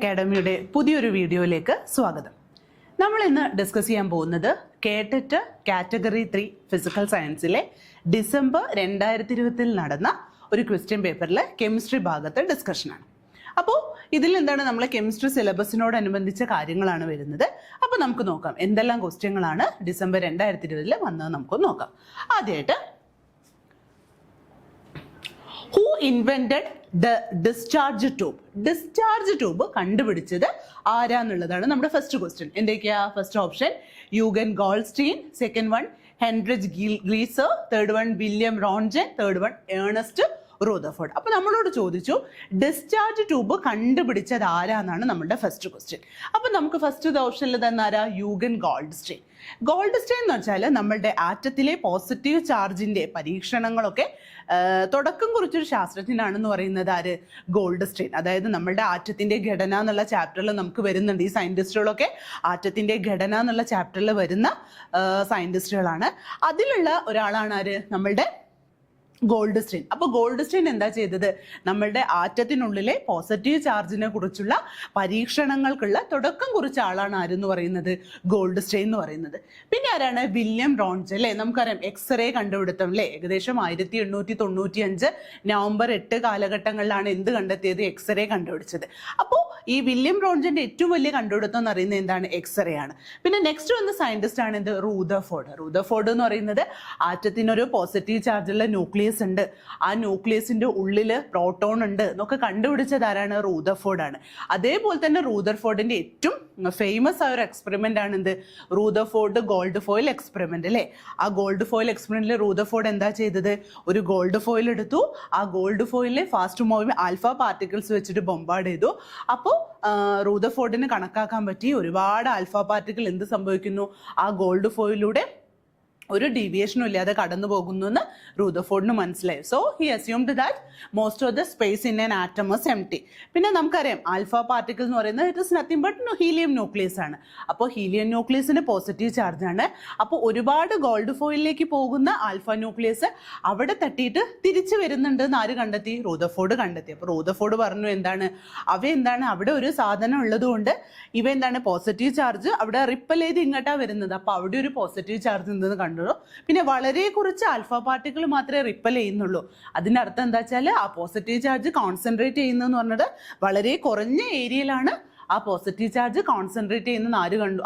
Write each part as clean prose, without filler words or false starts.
അക്കാഡമിയുടെ പുതിയൊരു വീഡിയോയിലേക്ക് സ്വാഗതം. നമ്മൾ ഇന്ന് ഡിസ്കസ് ചെയ്യാൻ പോകുന്നത് കേട്ടറ്റ് കാറ്റഗറി 3 ഫിസിക്കൽ സയൻസിലെ ഡിസംബർ 2020 നടന്ന ഒരു ക്വസ്റ്റ്യൻ പേപ്പറിലെ കെമിസ്ട്രി ഭാഗത്തെ ഡിസ്കഷനാണ്. അപ്പോൾ ഇതിൽ എന്താണ് നമ്മൾ കെമിസ്ട്രി സിലബസിനോടനുബന്ധിച്ച കാര്യങ്ങളാണ് വരുന്നത്. അപ്പോൾ നമുക്ക് നോക്കാം എന്തെല്ലാം ക്വസ്റ്റ്യങ്ങളാണ് ഡിസംബർ 2020 വന്നത് നമുക്ക് നോക്കാം. ആദ്യമായിട്ട് who invented the discharge tube? Discharge tube കണ്ടുപിടിച്ചത് ആരാന്നുള്ളതാണ് നമ്മുടെ ഫസ്റ്റ് ക്വസ്റ്റ്യൻ. എന്തൊക്കെയാ? First option Eugen Goldstein, second one Heinrich Geissler, third one William Roentgen, third one Ernest Rutherford. അപ്പോൾ നമ്മളോട് ചോദിച്ചു ഡിസ്ചാർജ് ട്യൂബ് കണ്ടുപിടിച്ചത് ആരാന്നാണ് നമ്മുടെ ഫസ്റ്റ് ക്വസ്റ്റ്യൻ. അപ്പോൾ നമുക്ക് ഫസ്റ്റ് ഓപ്ഷനിൽ തന്നെ ആരാ? യൂഗൻ ഗോൾഡ്സ്റ്റീൻ. ഗോൾഡ്സ്റ്റീൻ എന്ന് വെച്ചാൽ നമ്മളുടെ ആറ്റത്തിലെ പോസിറ്റീവ് ചാർജിന്റെ പരീക്ഷണങ്ങളൊക്കെ തുടക്കം കുറിച്ചൊരു ശാസ്ത്രജ്ഞനാണെന്ന് പറയുന്നത് ആര്? ഗോൾഡ്സ്റ്റീൻ. അതായത് നമ്മളുടെ ആറ്റത്തിന്റെ ഘടന എന്നുള്ള ചാപ്റ്ററിൽ നമുക്ക് വരുന്നുണ്ട്. ഈ സയന്റിസ്റ്റുകളൊക്കെ ആറ്റത്തിന്റെ ഘടന എന്നുള്ള ചാപ്റ്ററിൽ വരുന്ന സയന്റിസ്റ്റുകളാണ്. അതിലുള്ള ഒരാളാണ് ആര്? നമ്മളുടെ ഗോൾഡ്സ്റ്റീൻ. അപ്പോൾ ഗോൾഡ്സ്റ്റീൻ എന്താ ചെയ്തത്? നമ്മളുടെ ആറ്റത്തിനുള്ളിലെ പോസിറ്റീവ് ചാർജിനെ കുറിച്ചുള്ള പരീക്ഷണങ്ങൾക്കുള്ള തുടക്കം കുറിച്ച ആളാണ് ആരെന്ന് പറയുന്നത്? ഗോൾഡ്സ്റ്റീൻ എന്ന് പറയുന്നത്. പിന്നെ ആരാണ്? William Roentgen. അല്ലേ, നമുക്കറിയാം എക്സ്റേ കണ്ടുപിടുത്തം അല്ലേ, ഏകദേശം 1895 നവംബർ 8 കാലഘട്ടങ്ങളിലാണ് എന്ത് കണ്ടെത്തിയത്? എക്സ്റേ കണ്ടുപിടിച്ചത്. അപ്പോൾ ഈ വില്യം റോൺജന്റെ ഏറ്റവും വലിയ കണ്ടുപിടുത്തം എന്ന് പറയുന്നത് എന്താണ്? എക്സ്റേ ആണ്. പിന്നെ നെക്സ്റ്റ് വന്ന സയന്റിസ്റ്റ് ആണ് എന്ത്? റൂദർഫോർഡ്. റൂദർഫോർഡ് എന്ന് പറയുന്നത് ആറ്റത്തിനൊരു പോസിറ്റീവ് ചാർജുള്ള ന്യൂക്ലിയസ് ഉണ്ട്, ആ ന്യൂക്ലിയസിന്റെ ഉള്ളില് പ്രോട്ടോൺ ഉണ്ട് എന്നൊക്കെ കണ്ടുപിടിച്ചത് ആരാണ്? റൂദർഫോർഡ് ആണ്. അതേപോലെ തന്നെ റൂദർഫോർഡിന്റെ ഏറ്റവും ഫേമസ് ആയ ഒരു എക്സ്പെരിമെന്റ് ആണ് എന്ത്? Rutherford gold foil experiment. അല്ലേ, ആ ഗോൾഡ് ഫോയിൽ എക്സ്പെരിമെന്റിൽ റൂദർഫോർഡ് എന്താ ചെയ്തത്? ഒരു ഗോൾഡ് ഫോയിൽ എടുത്തു, ആ ഗോൾഡ് ഫോയിലെ ഫാസ്റ്റ് മൂവിങ് ആൽഫ പാർട്ടിക്കിൾസ് വെച്ചിട്ട് ബോംബാർഡ് ചെയ്തു. അപ്പോൾ റൂദർഫോർഡിന് കണക്കാക്കാൻ പറ്റി ഒരുപാട് ആൽഫ പാർട്ടിക്കിൾ എന്ത് സംഭവിക്കുന്നു? ആ ഗോൾഡ് ഫോയിലൂടെ ഒരു ഡീവിയേഷനും ഇല്ലാതെ കടന്നു പോകുന്നു എന്ന് റൂദർഫോർഡിന് മനസ്സിലായി. So he assumed that most of the space in an atom is empty. പിന്നെ നമുക്കറിയാം ആൽഫ പാർട്ടിക്കിൾ എന്ന് പറയുന്നത് it is nothing but helium nucleus ആണ്. അപ്പോൾ ഹീലിയം ന്യൂക്ലിയസിന് പോസിറ്റീവ് ചാർജ് ആണ്. അപ്പോൾ ഒരുപാട് ഗോൾഡ് ഫോയിലേക്ക് പോകുന്ന ആൽഫ ന്യൂക്ലിയസ് അവിടെ തട്ടിയിട്ട് തിരിച്ചു വരുന്നുണ്ട് എന്ന് ആര് കണ്ടെത്തി? റൂദർഫോർഡ് കണ്ടെത്തി. അപ്പോൾ റൂദർഫോർഡ് പറഞ്ഞു എന്താണ് അവിടെ ഒരു സാധനം ഉള്ളത് കൊണ്ട് ഇവ എന്താണ് പോസിറ്റീവ് ചാർജ് അവിടെ റിപ്പൽ ചെയ്ത് ഇങ്ങോട്ടാ വരുന്നത്. അപ്പോൾ അവിടെ ഒരു പോസിറ്റീവ് ചാർജ് ഉണ്ടെന്ന് കണ്ടു. പിന്നെ വളരെ കുറച്ച് ആൽഫ പാർട്ടിക്കിൾ മാത്രമേ റിപ്പൽ ചെയ്യുന്നുള്ളൂ. അതിന്റെ അർത്ഥം എന്താ വെച്ചാൽ ആ പോസിറ്റീവ് ചാർജ് കോൺസെൻട്രേറ്റ് ചെയ്യുന്നതെന്ന് പറഞ്ഞത് വളരെ കുറഞ്ഞ ഏരിയയിലാണ് ആ പോസിറ്റീവ് ചാർജ് കോൺസെൻട്രേറ്റ് ചെയ്യുന്ന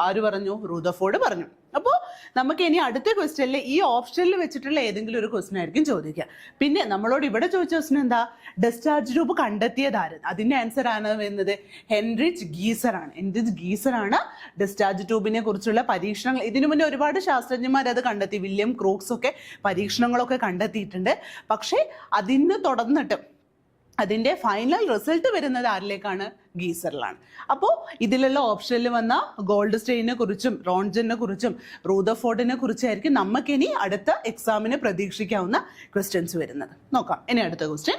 ആര് പറഞ്ഞു? റൂദർഫോർഡ് പറഞ്ഞു. അപ്പോൾ നമുക്ക് ഇനി അടുത്ത ക്വസ്റ്റ്യനിൽ ഈ ഓപ്ഷനിൽ വെച്ചിട്ടുള്ള ഏതെങ്കിലും ഒരു ക്വസ്റ്റ്യൻ ആയിരിക്കും ചോദിക്കുക. പിന്നെ നമ്മളോട് ഇവിടെ ചോദിച്ച ക്വസ്റ്റ്യൻ എന്താ? ഡിസ്ചാർജ് ട്യൂബ് കണ്ടെത്തിയത് ആര്? അതിന്റെ ആൻസർ ആണ് വരുന്നത് ഹെൻറിച്ച് ഗീസർ ആണ്. ഹെൻറിച്ച് ഗീസർ ആണ് ഡിസ്ചാർജ് ട്യൂബിനെ കുറിച്ചുള്ള പരീക്ഷണങ്ങൾ. ഇതിനു മുന്നേ ഒരുപാട് ശാസ്ത്രജ്ഞന്മാർ അത് കണ്ടെത്തി. വില്യം ക്രൂക്സ് ഒക്കെ പരീക്ഷണങ്ങളൊക്കെ കണ്ടെത്തിയിട്ടുണ്ട്. പക്ഷേ അതിന് തുടർന്നിട്ട് അതിന്റെ ഫൈനൽ റിസൾട്ട് വരുന്നത് ആരിലേക്കാണ്? ഗീസറിലാണ്. അപ്പോൾ ഇതിലുള്ള ഓപ്ഷനിൽ വന്ന ഗോൾഡ്സ്റ്റീനെ കുറിച്ചും റോൺജനെ കുറിച്ചും റൂദർഫോർഡിനെ കുറിച്ചായിരിക്കും നമുക്കിനി അടുത്ത എക്സാമിന് പ്രതീക്ഷിക്കാവുന്ന ക്വസ്റ്റ്യൻസ് വരുന്നത്. നോക്കാം ഇനി അടുത്ത question.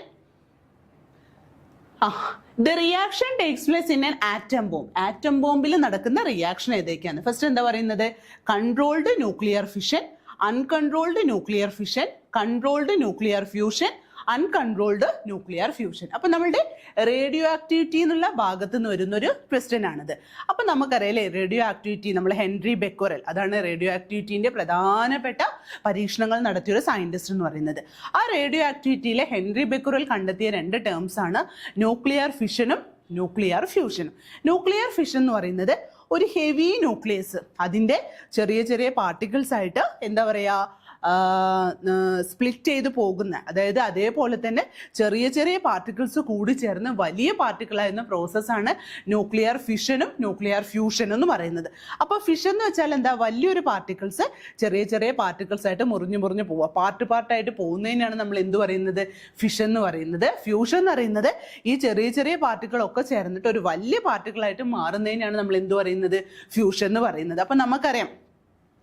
The reaction takes place in an atom bomb. Atom ബോംബിൽ നടക്കുന്ന റിയാക്ഷൻ ഏതൊക്കെയാണ്? ഫസ്റ്റ് എന്താ പറയുന്നത്? Controlled nuclear fission, uncontrolled nuclear fission, controlled nuclear fusion, uncontrolled nuclear fusion. അപ്പൊ നമ്മളുടെ റേഡിയോ ആക്ടിവിറ്റി എന്നുള്ള ഭാഗത്ത് നിന്ന് വരുന്നൊരു ക്വസ്റ്റ്യൻ ആണിത്. അപ്പൊ നമുക്കറിയാലേ റേഡിയോ ആക്ടിവിറ്റി നമ്മൾ ഹെൻറി ബെക്കറൽ, അതാണ് റേഡിയോ ആക്ടിവിറ്റിന്റെ പ്രധാനപ്പെട്ട പരീക്ഷണങ്ങൾ നടത്തിയൊരു സയന്റിസ്റ്റ് എന്ന് പറയുന്നത്. ആ റേഡിയോ ആക്ടിവിറ്റിയിലെ ഹെൻറി ബെക്കറൽ കണ്ടെത്തിയ 2 ടേംസ് ആണ് ന്യൂക്ലിയർ ഫിഷനും ന്യൂക്ലിയർ ഫ്യൂഷനും. ന്യൂക്ലിയർ ഫിഷൻ എന്ന് പറയുന്നത് ഒരു ഹെവി ന്യൂക്ലിയസ് അതിന്റെ ചെറിയ ചെറിയ പാർട്ടിക്കിൾസ് ആയിട്ട് എന്താ പറയാ സ്പ്ലിറ്റ് ചെയ്ത് പോകുന്ന, അതായത് അതേപോലെ തന്നെ ചെറിയ ചെറിയ പാർട്ടിക്കിൾസ് കൂടി ചേർന്ന് വലിയ പാർട്ടിക്കിൾ ആയിരുന്ന പ്രോസസ്സാണ് ന്യൂക്ലിയർ ഫിഷനും ന്യൂക്ലിയർ ഫ്യൂഷനും എന്ന് പറയുന്നത്. അപ്പോൾ ഫിഷൻ എന്ന് വെച്ചാൽ എന്താ? വലിയൊരു പാർട്ടിക്കിൾസ് ചെറിയ ചെറിയ പാർട്ടിക്കിൾസ് ആയിട്ട് മുറിഞ്ഞു പോവുക, പാർട്ടായിട്ട് പോകുന്നതിനാണ് നമ്മൾ എന്ത് പറയുന്നത്? ഫിഷൻ എന്ന് പറയുന്നത്. ഫ്യൂഷൻ എന്ന് പറയുന്നത് ഈ ചെറിയ ചെറിയ പാർട്ടിക്കിളൊക്കെ ചേർന്നിട്ട് ഒരു വലിയ പാർട്ടിക്കിളായിട്ട് മാറുന്നതിനാണ് നമ്മൾ എന്ത് പറയുന്നത്? ഫ്യൂഷൻ എന്ന് പറയുന്നത്. അപ്പം നമുക്കറിയാം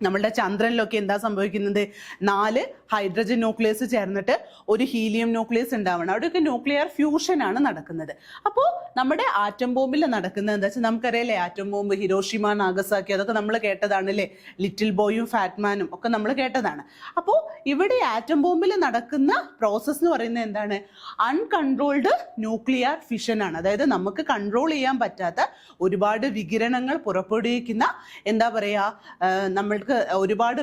നമ്മളുടെ ചന്ദ്രനിലൊക്കെ എന്താ സംഭവിക്കുന്നത്? 4 ഹൈഡ്രജൻ ന്യൂക്ലിയസ് ചേർന്നിട്ട് ഒരു ഹീലിയം ന്യൂക്ലിയസ് ഉണ്ടാവണം. അവിടെയൊക്കെ ന്യൂക്ലിയർ ഫ്യൂഷൻ ആണ് നടക്കുന്നത്. അപ്പോൾ നമ്മുടെ ആറ്റം ബോംബിൽ നടക്കുന്നത് എന്താ വെച്ചാൽ നമുക്കറിയാലേ, ആറ്റം ബോംബ് ഹിരോഷിമ നാഗസാക്കി അതൊക്കെ നമ്മൾ കേട്ടതാണ് അല്ലേ, ലിറ്റിൽ ബോയും ഫാറ്റ്മാനും ഒക്കെ നമ്മൾ കേട്ടതാണ്. അപ്പോൾ ഇവിടെ ആറ്റം ബോംബിൽ നടക്കുന്ന പ്രോസസ്സ് എന്ന് പറയുന്നത് എന്താണ്? അൺകൺട്രോൾഡ് ന്യൂക്ലിയർ ഫിഷൻ ആണ്. അതായത് നമുക്ക് കൺട്രോൾ ചെയ്യാൻ പറ്റാത്ത ഒരുപാട് വികിരണങ്ങൾ പുറപ്പെടുവിക്കുന്ന, എന്താ പറയുക, നമ്മൾക്ക് ഒരുപാട്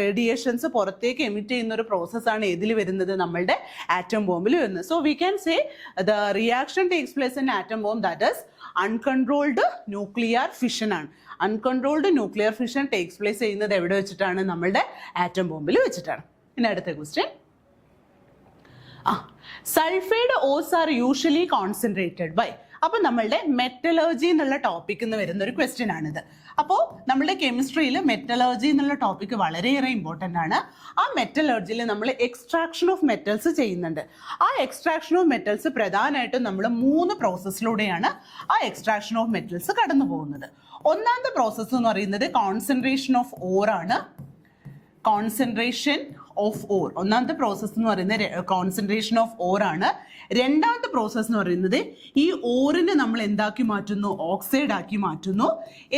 റേഡിയേഷൻസ് പുറത്തേക്ക് എമിറ്റ് ചെയ്യുന്ന ഒരു പ്രോസസ്സാണ് ഏതിൽ വരുന്നത്? നമ്മളുടെ ആറ്റം ബോംബിൽ വരുന്നത്. So we can say the reaction takes place in atom bomb, that is uncontrolled nuclear fission ആണ്. Uncontrolled nuclear fission takes place ചെയ്യുന്നത് എവിടെ വെച്ചിട്ടാണ്? നമ്മളുടെ ആറ്റം ബോംബിൽ വെച്ചിട്ടാണ്. ഇനി അടുത്ത question, sulphide ores are usually concentrated by. അപ്പൊ നമ്മളുടെ മെറ്റലർജി എന്നുള്ള ടോപ്പിക് എന്ന് വരുന്ന ഒരു ക്വസ്റ്റ്യൻ ആണിത്. അപ്പോൾ നമ്മുടെ കെമിസ്ട്രിയിൽ മെറ്റലർജി എന്നുള്ള ടോപ്പിക് വളരെയേറെ ഇമ്പോർട്ടൻ്റ് ആണ്. ആ മെറ്റലർജിയിൽ നമ്മൾ എക്സ്ട്രാക്ഷൻ ഓഫ് മെറ്റൽസ് ചെയ്യുന്നുണ്ട്. ആ എക്സ്ട്രാക്ഷൻ ഓഫ് മെറ്റൽസ് പ്രധാനമായിട്ടും നമ്മൾ 3 പ്രോസസ്സിലൂടെയാണ് ആ എക്സ്ട്രാക്ഷൻ ഓഫ് മെറ്റൽസ് കടന്നു പോകുന്നത്. ഒന്നാമത്തെ പ്രോസസ്സ് എന്ന് പറയുന്നത് കോൺസെൻട്രേഷൻ ഓഫ് ഓർ ആണ്. കോൺസെൻട്രേഷൻ ഓഫ് ഓർ ഒന്നാമത്തെ പ്രോസസ്സ് എന്ന് പറയുന്നത് കോൺസെൻട്രേഷൻ ഓഫ് ഓർ ആണ്. രണ്ടാമത്തെ പ്രോസസ്സ് എന്ന് പറയുന്നത് ഈ ഓറിനെ നമ്മൾ എന്താക്കി മാറ്റുന്നു? ഓക്സൈഡ് ആക്കി മാറ്റുന്നു.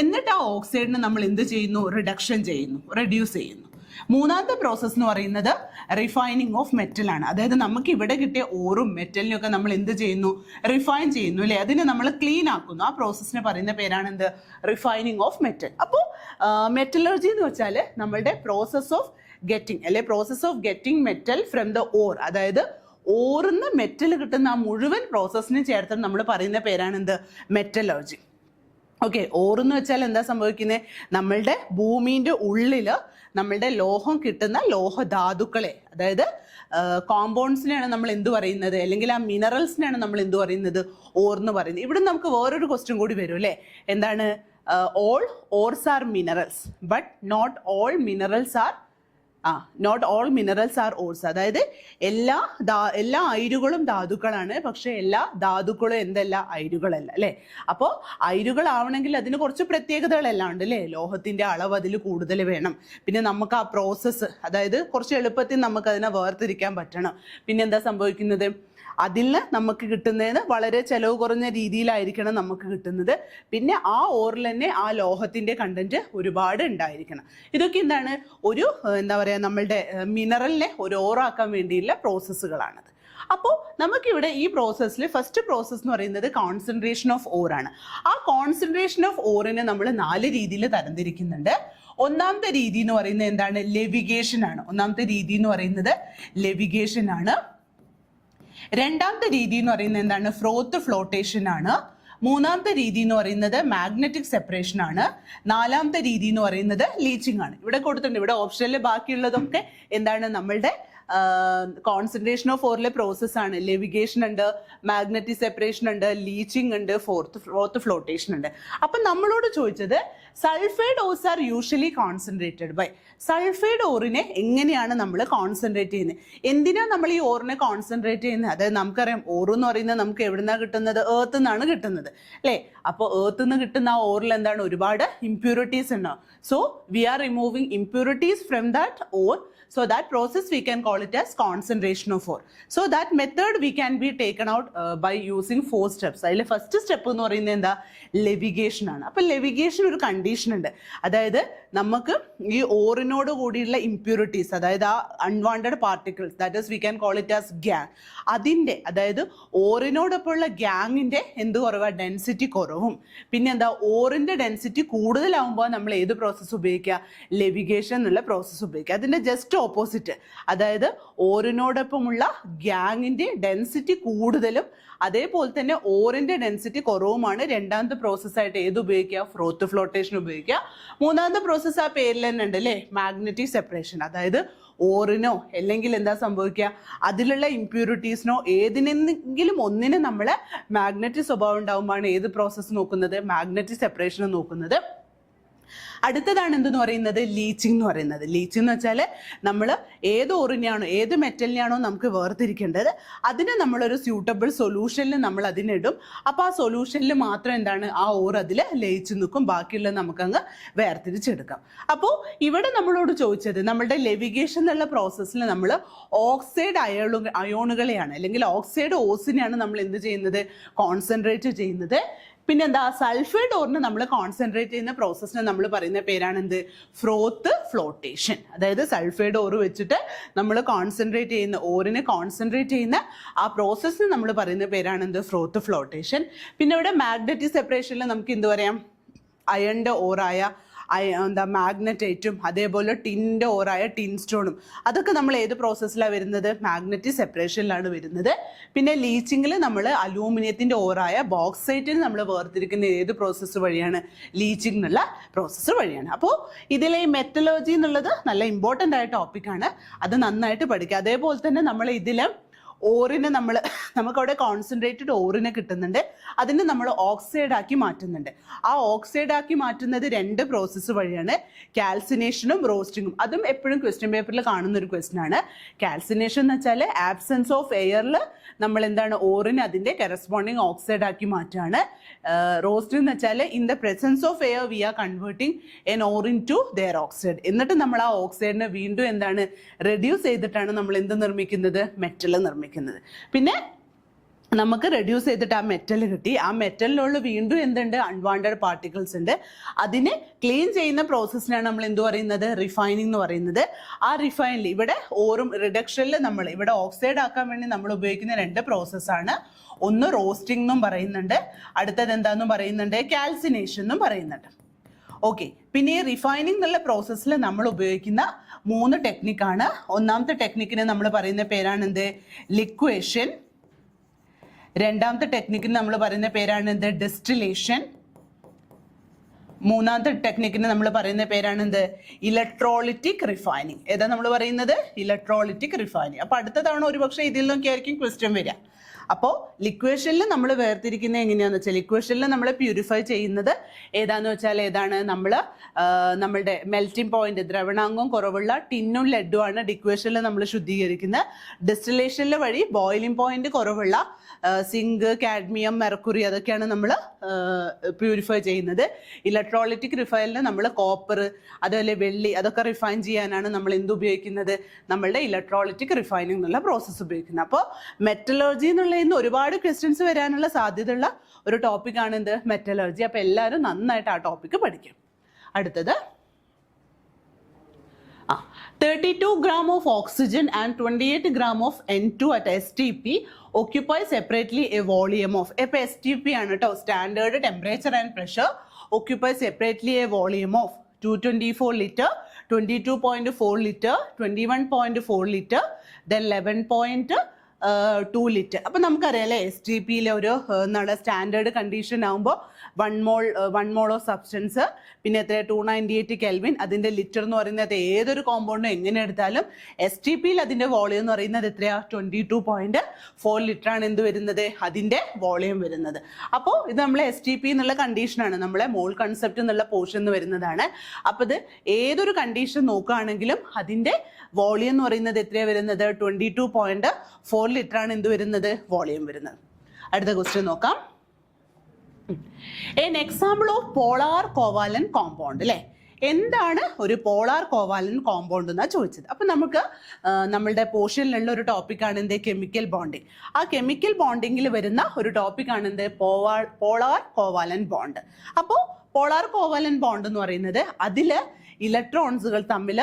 എന്നിട്ട് ആ ഓക്സൈഡിനെ നമ്മൾ എന്ത് ചെയ്യുന്നു? റിഡക്ഷൻ ചെയ്യുന്നു, റെഡ്യൂസ് ചെയ്യുന്നു. മൂന്നാമത്തെ പ്രോസസ്സ് എന്ന് പറയുന്നത് റിഫൈനിങ് ഓഫ് മെറ്റൽ ആണ്. അതായത് നമുക്ക് ഇവിടെ കിട്ടിയ ഓറും മെറ്റലിനും ഒക്കെ നമ്മൾ എന്ത് ചെയ്യുന്നു? റിഫൈൻ ചെയ്യുന്നു, അല്ലെ? അതിനെ നമ്മൾ ക്ലീൻ ആക്കുന്നു. ആ പ്രോസസ്സിനെ പറയുന്ന പേരാണ് എന്ത്? Refining of metal. അപ്പോൾ മെറ്റലർജി എന്ന് വെച്ചാൽ നമ്മളുടെ പ്രോസസ് ഓഫ് ഗെറ്റിംഗ്, അല്ലെ, process of getting metal from the or. അതായത് ഓറിന്ന് മെറ്റൽ കിട്ടുന്ന ആ മുഴുവൻ പ്രോസസ്സിനെ ചേർത്ത് നമ്മൾ പറയുന്ന പേരാണ് എന്ത്? മെറ്റലർജി. ഓക്കെ, ഓറെന്ന് വെച്ചാൽ എന്താ സംഭവിക്കുന്നത്? നമ്മളുടെ ഭൂമിൻ്റെ ഉള്ളിൽ നമ്മളുടെ ലോഹം കിട്ടുന്ന ലോഹധാതുക്കളെ, അതായത് കോമ്പൗണ്ട്സിനെയാണ് നമ്മൾ എന്ത് പറയുന്നത്? അല്ലെങ്കിൽ ആ മിനറൽസിനെയാണ് നമ്മൾ എന്ത് പറയുന്നത്? ഓർ എന്ന് പറയുന്നത്. ഇവിടെ നമുക്ക് വേറൊരു ക്വസ്റ്റ്യൻ കൂടി വരും, അല്ലേ? എന്താണ്? All ores are minerals but not all minerals are not all minerals are ores. അതായത് എല്ലാ അയിരുകളും ധാതുക്കളാണ്, പക്ഷെ എല്ലാ ധാതുക്കളും എന്തല്ല? അയിരുകളല്ല, അല്ലേ? അപ്പോൾ അയിരുകളാവണമെങ്കിൽ അതിന് കുറച്ച് പ്രത്യേകതകളെല്ലാം ഉണ്ട്, അല്ലേ? ലോഹത്തിന്റെ അളവ് അതിൽ കൂടുതൽ വേണം. പിന്നെ നമുക്ക് ആ പ്രോസസ്സ്, അതായത് കുറച്ച് എളുപ്പത്തിൽ നമുക്ക് അതിനെ വേർതിരിക്കാൻ പറ്റണം. പിന്നെ എന്താ സംഭവിക്കുന്നത്? അതിൽ നമുക്ക് കിട്ടുന്നതിന് വളരെ ചെലവ് കുറഞ്ഞ രീതിയിലായിരിക്കണം നമുക്ക് കിട്ടുന്നത്. പിന്നെ ആ ഓറിൽ തന്നെ ആ ലോഹത്തിന്റെ കണ്ടന്റ് ഒരുപാട് ഉണ്ടായിരിക്കണം. ഇതൊക്കെ എന്താണ്? ഒരു എന്താ പറയുക, നമ്മളുടെ മിനറലിനെ ഒരു ഓറാക്കാൻ വേണ്ടിയുള്ള പ്രോസസ്സുകളാണത്. അപ്പോൾ നമുക്കിവിടെ ഈ പ്രോസസ്സിൽ ഫസ്റ്റ് പ്രോസസ്സ് എന്ന് പറയുന്നത് കോൺസെൻട്രേഷൻ ഓഫ് ഓർ ആണ്. ആ കോൺസെൻട്രേഷൻ ഓഫ് ഓറിനെ നമ്മൾ 4 രീതിയിൽ തരംതിരിക്കുന്നുണ്ട്. ഒന്നാമത്തെ രീതി എന്ന് പറയുന്നത് എന്താണ്? ലെവിഗേഷൻ ആണ്. ഒന്നാമത്തെ രീതി എന്ന് പറയുന്നത് ലെവിഗേഷൻ ആണ്. രണ്ടാമത്തെ രീതി എന്ന് പറയുന്നത് എന്താണ്? ഫ്രോത്ത് ഫ്ലോട്ടേഷൻ ആണ്. മൂന്നാമത്തെ രീതി എന്ന് പറയുന്നത് മാഗ്നറ്റിക് സെപ്പറേഷൻ ആണ്. നാലാമത്തെ രീതി എന്ന് പറയുന്നത് ലീച്ചിങ് ആണ്. ഇവിടെ കൊടുത്തിട്ടുണ്ട്. ഇവിടെ ഓപ്ഷനിൽ ബാക്കിയുള്ളതൊക്കെ എന്താണ്? നമ്മളുടെ കോൺസെൻട്രേഷൻ ഓഫ് ഓറിലെ പ്രോസസ് ആണ്. ലെവിഗേഷൻ ഉണ്ട്, മാഗ്നറ്റിക് സെപ്പറേഷൻ ഉണ്ട്, ലീച്ചിങ് ഉണ്ട്, ഫോർത്ത് ഫ്ലോട്ടേഷൻ ഉണ്ട്. അപ്പം നമ്മളോട് ചോദിച്ചത് sulphide ores are usually concentrated by. Sulphide ഓറിനെ എങ്ങനെയാണ് നമ്മൾ കോൺസെൻട്രേറ്റ് ചെയ്യുന്നത്? എന്തിനാണ് നമ്മൾ ഈ ഓറിനെ കോൺസെൻട്രേറ്റ് ചെയ്യുന്നത്? അതായത് നമുക്കറിയാം ഓർ എന്ന് പറയുന്നത് നമുക്ക് എവിടുന്നാണ് കിട്ടുന്നത്? ഏർത്ത് നിന്നാണ് കിട്ടുന്നത്, അല്ലേ? അപ്പോൾ ഏർത്ത് നിന്ന് കിട്ടുന്ന ആ ഓറിൽ എന്താണ്? ഒരുപാട് ഇംപ്യൂരിറ്റീസ് ഉണ്ടാവും. So we are removing impurities from that ore. So that process we can call it as concentration of ore. So that method we can be taken out by using 4 steps. അതിൽ first step എന്ന് പറയുന്നത് എന്താ? Levigation ആണ്. അപ്പോൾ levigation ഒരു condition ഉണ്ട്. അതായത് നമുക്ക് ഈ ഓറിനോട് കൂടിയുള്ള ഇംപ്യൂരിറ്റീസ്, അതായത് ആ unwanted particles, that is we can call it as gang, അതിൻ്റെ, അതായത് ഓറിനോടൊപ്പമുള്ള ഗ്യാങ്ങിൻ്റെ എന്ത് കുറവാ? ഡെൻസിറ്റി കുറവും. പിന്നെ എന്താ? ഓറിൻ്റെ ഡെൻസിറ്റി കൂടുതലാവുമ്പോൾ നമ്മൾ ഏത് പ്രോസസ്സ് ഉപയോഗിക്കുക? ലെവിഗേഷൻ എന്നുള്ള പ്രോസസ്സ് ഉപയോഗിക്കുക. അതിൻ്റെ ജസ്റ്റ് ഓപ്പോസിറ്റ്, അതായത് ഓറിനോടൊപ്പമുള്ള ഗ്യാങ്ങിന്റെ ഡെൻസിറ്റി കൂടുതലും അതേപോലെ തന്നെ ഓറിന്റെ ഡെൻസിറ്റി കുറവുമാണ് രണ്ടാമത്തെ പ്രോസസ്സായിട്ട് ഏത് ഉപയോഗിക്കുക? ഫ്രോത്ത് ഫ്ലോട്ടേഷൻ ഉപയോഗിക്കുക. മൂന്നാമത്തെ പ്രോസസ്സ് ആ പേരിൽ തന്നെ ഉണ്ട്, അല്ലേ? Magnetic separation. അതായത് ഓറിനോ അല്ലെങ്കിൽ എന്താ സംഭവിക്കുക? അതിലുള്ള ഇംപ്യൂരിറ്റീസിനോ ഏതിനെങ്കിലും ഒന്നിന് നമ്മൾ മാഗ്നറ്റിക് സ്വഭാവം ഉണ്ടാകുമ്പോഴാണ് ഏത് പ്രോസസ്സ് നോക്കുന്നത്? മാഗ്നറ്റിക് സെപ്പറേഷൻ നോക്കുന്നത്. അടുത്തതാണ് എന്തെന്ന് പറയുന്നത്? ലീച്ചിങ് എന്ന് പറയുന്നത്. ലീച്ചിങ് എന്ന് വെച്ചാൽ നമ്മൾ ഏത് ഓറിനെയാണോ ഏത് മെറ്റലിനെയാണോ നമുക്ക് വേർതിരിക്കേണ്ടത് അതിനെ നമ്മളൊരു സ്യൂട്ടബിൾ സൊല്യൂഷനിൽ നമ്മൾ അതിനിടും. അപ്പോൾ ആ സൊല്യൂഷനിൽ മാത്രം എന്താണ്? ആ ഓർ അതിൽ ലയിച്ച് നിൽക്കും, ബാക്കിയുള്ളത് നമുക്കങ്ങ് വേർതിരിച്ചെടുക്കാം. അപ്പോൾ ഇവിടെ നമ്മളോട് ചോദിച്ചത് നമ്മളുടെ ലെവിഗേഷൻ എന്നുള്ള പ്രോസസ്സിൽ നമ്മൾ ഓക്സൈഡ് അയോണുകളെയാണ് അല്ലെങ്കിൽ ഓക്സൈഡ് ഓസിനെയാണ് നമ്മൾ എന്ത് ചെയ്യുന്നത്? കോൺസെൻട്രേറ്റ് ചെയ്യുന്നത്. പിന്നെന്താ സൾഫൈഡ് ഓറിന് നമ്മൾ കോൺസെൻട്രേറ്റ് ചെയ്യുന്ന പ്രോസസ്സിനെ നമ്മൾ പറയുന്ന പേരാണ് എന്ത്? ഫ്രോത്ത് ഫ്ലോട്ടേഷൻ. അതായത് സൾഫൈഡ് ഓറ് വെച്ചിട്ട് നമ്മൾ കോൺസെൻട്രേറ്റ് ചെയ്യുന്ന ഓറിനെ കോൺസെൻട്രേറ്റ് ചെയ്യുന്ന ആ പ്രോസസ്സിന് നമ്മൾ പറയുന്ന പേരാണ് എന്ത്? ഫ്രോത്ത് ഫ്ലോട്ടേഷൻ. പിന്നെ ഇവിടെ മാഗ്നറ്റിക് സെപ്പറേഷനിൽ നമുക്ക് എന്ത് പറയാം? അയണിൻ്റെ ഓറായ മാഗ്നറ്റൈറ്റും അതേപോലെ ടിൻ്റെ ഓറായ ടിൻ സ്റ്റോണും അതൊക്കെ നമ്മൾ ഏത് പ്രോസസ്സിലാണ് വരുന്നത്? മാഗ്നറ്റിക് സെപ്പറേഷനിലാണ് വരുന്നത്. പിന്നെ ലീച്ചിങ്ങിൽ നമ്മൾ അലൂമിനിയത്തിൻ്റെ ഓറായ ബോക്സൈറ്റിന് നമ്മൾ വേർതിരിക്കുന്ന ഏത് പ്രോസസ്സ് വഴിയാണ്? ലീച്ചിങ് എന്നുള്ള പ്രോസസ്സ് വഴിയാണ്. അപ്പോൾ ഇതിലെ ഈ മെറ്റലർജി എന്നുള്ളത് നല്ല ഇമ്പോർട്ടൻ്റ് ആയ ടോപ്പിക്കാണ്. അത് നന്നായിട്ട് പഠിക്കുക. അതേപോലെ തന്നെ നമ്മൾ ഇതിൽ ഓറിനെ നമുക്കവിടെ കോൺസെൻട്രേറ്റഡ് ഓറിനെ കിട്ടുന്നുണ്ട്. അതിനെ നമ്മൾ ഓക്സൈഡ് ആക്കി മാറ്റുന്നുണ്ട്. ആ ഓക്സൈഡ് ആക്കി മാറ്റുന്നത് 2 പ്രോസസ്സ് വഴിയാണ്, കാൽസിനേഷനും റോസ്റ്റിങ്ങും. അതും എപ്പോഴും ക്വസ്റ്റ്യൻ പേപ്പറിൽ കാണുന്ന ഒരു ക്വസ്റ്റ്യൻ ആണ്. കാൽസിനേഷൻ എന്ന് വെച്ചാൽ ആബ്സെൻസ് ഓഫ് എയറിൽ നമ്മൾ എന്താണ്? ഓറിനെ അതിൻ്റെ കറസ്പോണ്ടിങ് ഓക്സൈഡ് ആക്കി മാറ്റുകയാണ്. റോസ്റ്റിംഗ് എന്ന് വെച്ചാൽ in the presence of air we are converting an ore into their oxide. എന്നിട്ട് നമ്മൾ ആ ഓക്സൈഡിനെ വീണ്ടും എന്താണ്? റെഡ്യൂസ് ചെയ്തിട്ടാണ് നമ്മൾ എന്ത് നിർമ്മിക്കുന്നത്? മെറ്റൽ നിർമ്മിക്കുന്നത്. പിന്നെ നമുക്ക് റെഡ്യൂസ് ചെയ്തിട്ട് ആ മെറ്റൽ കിട്ടി. ആ മെറ്റലിലുള്ള വീണ്ടും എന്തുണ്ട്? അൺവാണ്ടഡ് പാർട്ടിക്കിൾസ് ഉണ്ട്. അതിനെ ക്ലീൻ ചെയ്യുന്ന പ്രോസസ്സിനാണ് നമ്മൾ എന്ത് പറയുന്നത്? റിഫൈനിങ് എന്ന് പറയുന്നത്. ആ റിഫൈനിൽ ഇവിടെ ഓറും റിഡക്ഷനിൽ നമ്മൾ ഇവിടെ ഓക്സൈഡ് ആക്കാൻ വേണ്ടി നമ്മൾ ഉപയോഗിക്കുന്ന 2 പ്രോസസ്സാണ്. ഒന്ന് റോസ്റ്റിംഗ് എന്നും പറയുന്നുണ്ട്, അടുത്തത് എന്താണെന്നും പറയുന്നുണ്ട്? കാൽസിനേഷൻ എന്നും പറയുന്നുണ്ട്. ഓക്കെ, പിന്നെ ഈ റിഫൈനിങ് എന്നുള്ള പ്രോസസ്സിൽ നമ്മൾ ഉപയോഗിക്കുന്ന 3 ടെക്നിക്കാണ്. ഒന്നാമത്തെ ടെക്നിക്കിനെ നമ്മൾ പറയുന്ന പേരാണ് എന്ത്? ലിക്വേഷൻ. രണ്ടാമത്തെ ടെക്നിക്കിന് നമ്മൾ പറയുന്ന പേരാണ് എന്ത്? ഡിസ്റ്റിലേഷൻ. മൂന്നാമത്തെ ടെക്നിക്കിന് നമ്മൾ പറയുന്ന പേരാണ് എന്ത്? Electrolytic refining. ഏതാ നമ്മൾ പറയുന്നത്? Electrolytic refining. അപ്പൊ അടുത്ത തവണ ഒരുപക്ഷെ ഇതിൽ നിന്നൊക്കെ ആയിരിക്കും ക്വസ്റ്റ്യൻ വരിക. അപ്പോൾ ലിക്വേഷനിൽ നമ്മൾ വേർതിരിക്കുന്നത് എങ്ങനെയാണെന്ന് വെച്ചാൽ, ലിക്വേഷനിൽ നമ്മൾ പ്യൂരിഫൈ ചെയ്യുന്നത് ഏതാന്ന് വെച്ചാൽ നമ്മളുടെ മെൽറ്റിംഗ് പോയിന്റ് ദ്രവണാംഗം കുറവുള്ള ടിന്നും ലെഡും ആണ് ലിക്വേഷനിൽ നമ്മൾ ശുദ്ധീകരിക്കുന്നത്. ഡിസ്റ്റിലേഷനിൽ വഴി ബോയിലിംഗ് പോയിന്റ് കുറവുള്ള സിങ്ക്, കാഡ്മിയം, മെർക്കുറി അതൊക്കെയാണ് നമ്മൾ പ്യൂരിഫൈ ചെയ്യുന്നത്. ഇലക്ട്രോളിറ്റിക് റിഫൈനിൽ നമ്മൾ കോപ്പർ അതുപോലെ വെള്ളി അതൊക്കെ റിഫൈൻ ചെയ്യാനാണ് നമ്മൾ എന്ത് ഉപയോഗിക്കുന്നത്? നമ്മളുടെ ഇലക്ട്രോളിറ്റിക് റിഫൈനിങ് എന്നുള്ള പ്രോസസ്സ് ഉപയോഗിക്കുന്നത്. അപ്പോൾ മെറ്റലർജി എന്നുള്ള ഇന്ന് ഒരുപാട് ക്വസ്റ്റ്യൻസ് വരാനുള്ള സാധ്യതയുള്ള ഒരു ടോപ്പിക്കാണ് എന്ത്? മെറ്റലർജി. അപ്പോൾ എല്ലാവരും നന്നായിട്ട് ആ ടോപ്പിക്ക് പഠിക്കും. അടുത്തത് 32 gram of oxygen and 28 gram of N2 at STP occupy separately a volume of, ഇപ്പോൾ STP ആണ് കേട്ടോ, standard temperature and pressure, occupy separately a volume of 224 liter, 22.4 liter, 21.4 liter, then 11.2 litre. അപ്പം നമുക്കറിയാം അല്ലേ, STPയിലെ ഒരു സ്റ്റാൻഡേർഡ് കണ്ടീഷൻ ആകുമ്പോൾ 1 മോൾ of substance, പിന്നെ എത്ര 298 കെൽവിൻ, അതിൻ്റെ ലിറ്റർ എന്ന് പറയുന്നത് ഏതൊരു കോമ്പൗണ്ടും എങ്ങനെ എടുത്താലും STPയിൽ അതിൻ്റെ വോളിയം എന്ന് പറയുന്നത് എത്രയാ? 22.4 ലിറ്റർ ആണ് എന്ത് വരുന്നത്? അതിൻ്റെ വോളിയം വരുന്നത്. അപ്പോൾ ഇത് നമ്മൾ STP എന്നുള്ള കണ്ടീഷനാണ്, നമ്മളെ മോൾ കൺസെപ്റ്റ് എന്നുള്ള പോർഷൻ എന്ന് വരുന്നതാണ്. അപ്പോൾ ഇത് ഏതൊരു കണ്ടീഷൻ നോക്കുകയാണെങ്കിലും അതിൻ്റെ വോളിയം എന്ന് പറയുന്നത് എത്രയാണ് വരുന്നത്? 22.4 ലിറ്റർ ആണ് എന്ത് വരുന്നത്? വോളിയം വരുന്നത്. അടുത്ത ക്വസ്റ്റ്യൻ നോക്കാം. An example of polar covalent compound അല്ലേ? എന്താണ് ഒരു പോളാർ കോവാലന്റ് കോമ്പൗണ്ട് എന്നാണ് ചോദിച്ചത്. അപ്പം നമുക്ക് നമ്മളുടെ പോർഷനിലുള്ള ഒരു ടോപ്പിക്കാണ് എന്ത്? Chemical bonding. ആ കെമിക്കൽ ബോണ്ടിങ്ങിൽ വരുന്ന ഒരു ടോപ്പിക്കാണ് എന്ത്? Polar covalent bond. അപ്പോൾ പോളാർ കോവാലന്റ് ബോണ്ട് എന്ന് പറയുന്നത് അതിൽ ഇലക്ട്രോൺസുകൾ തമ്മിൽ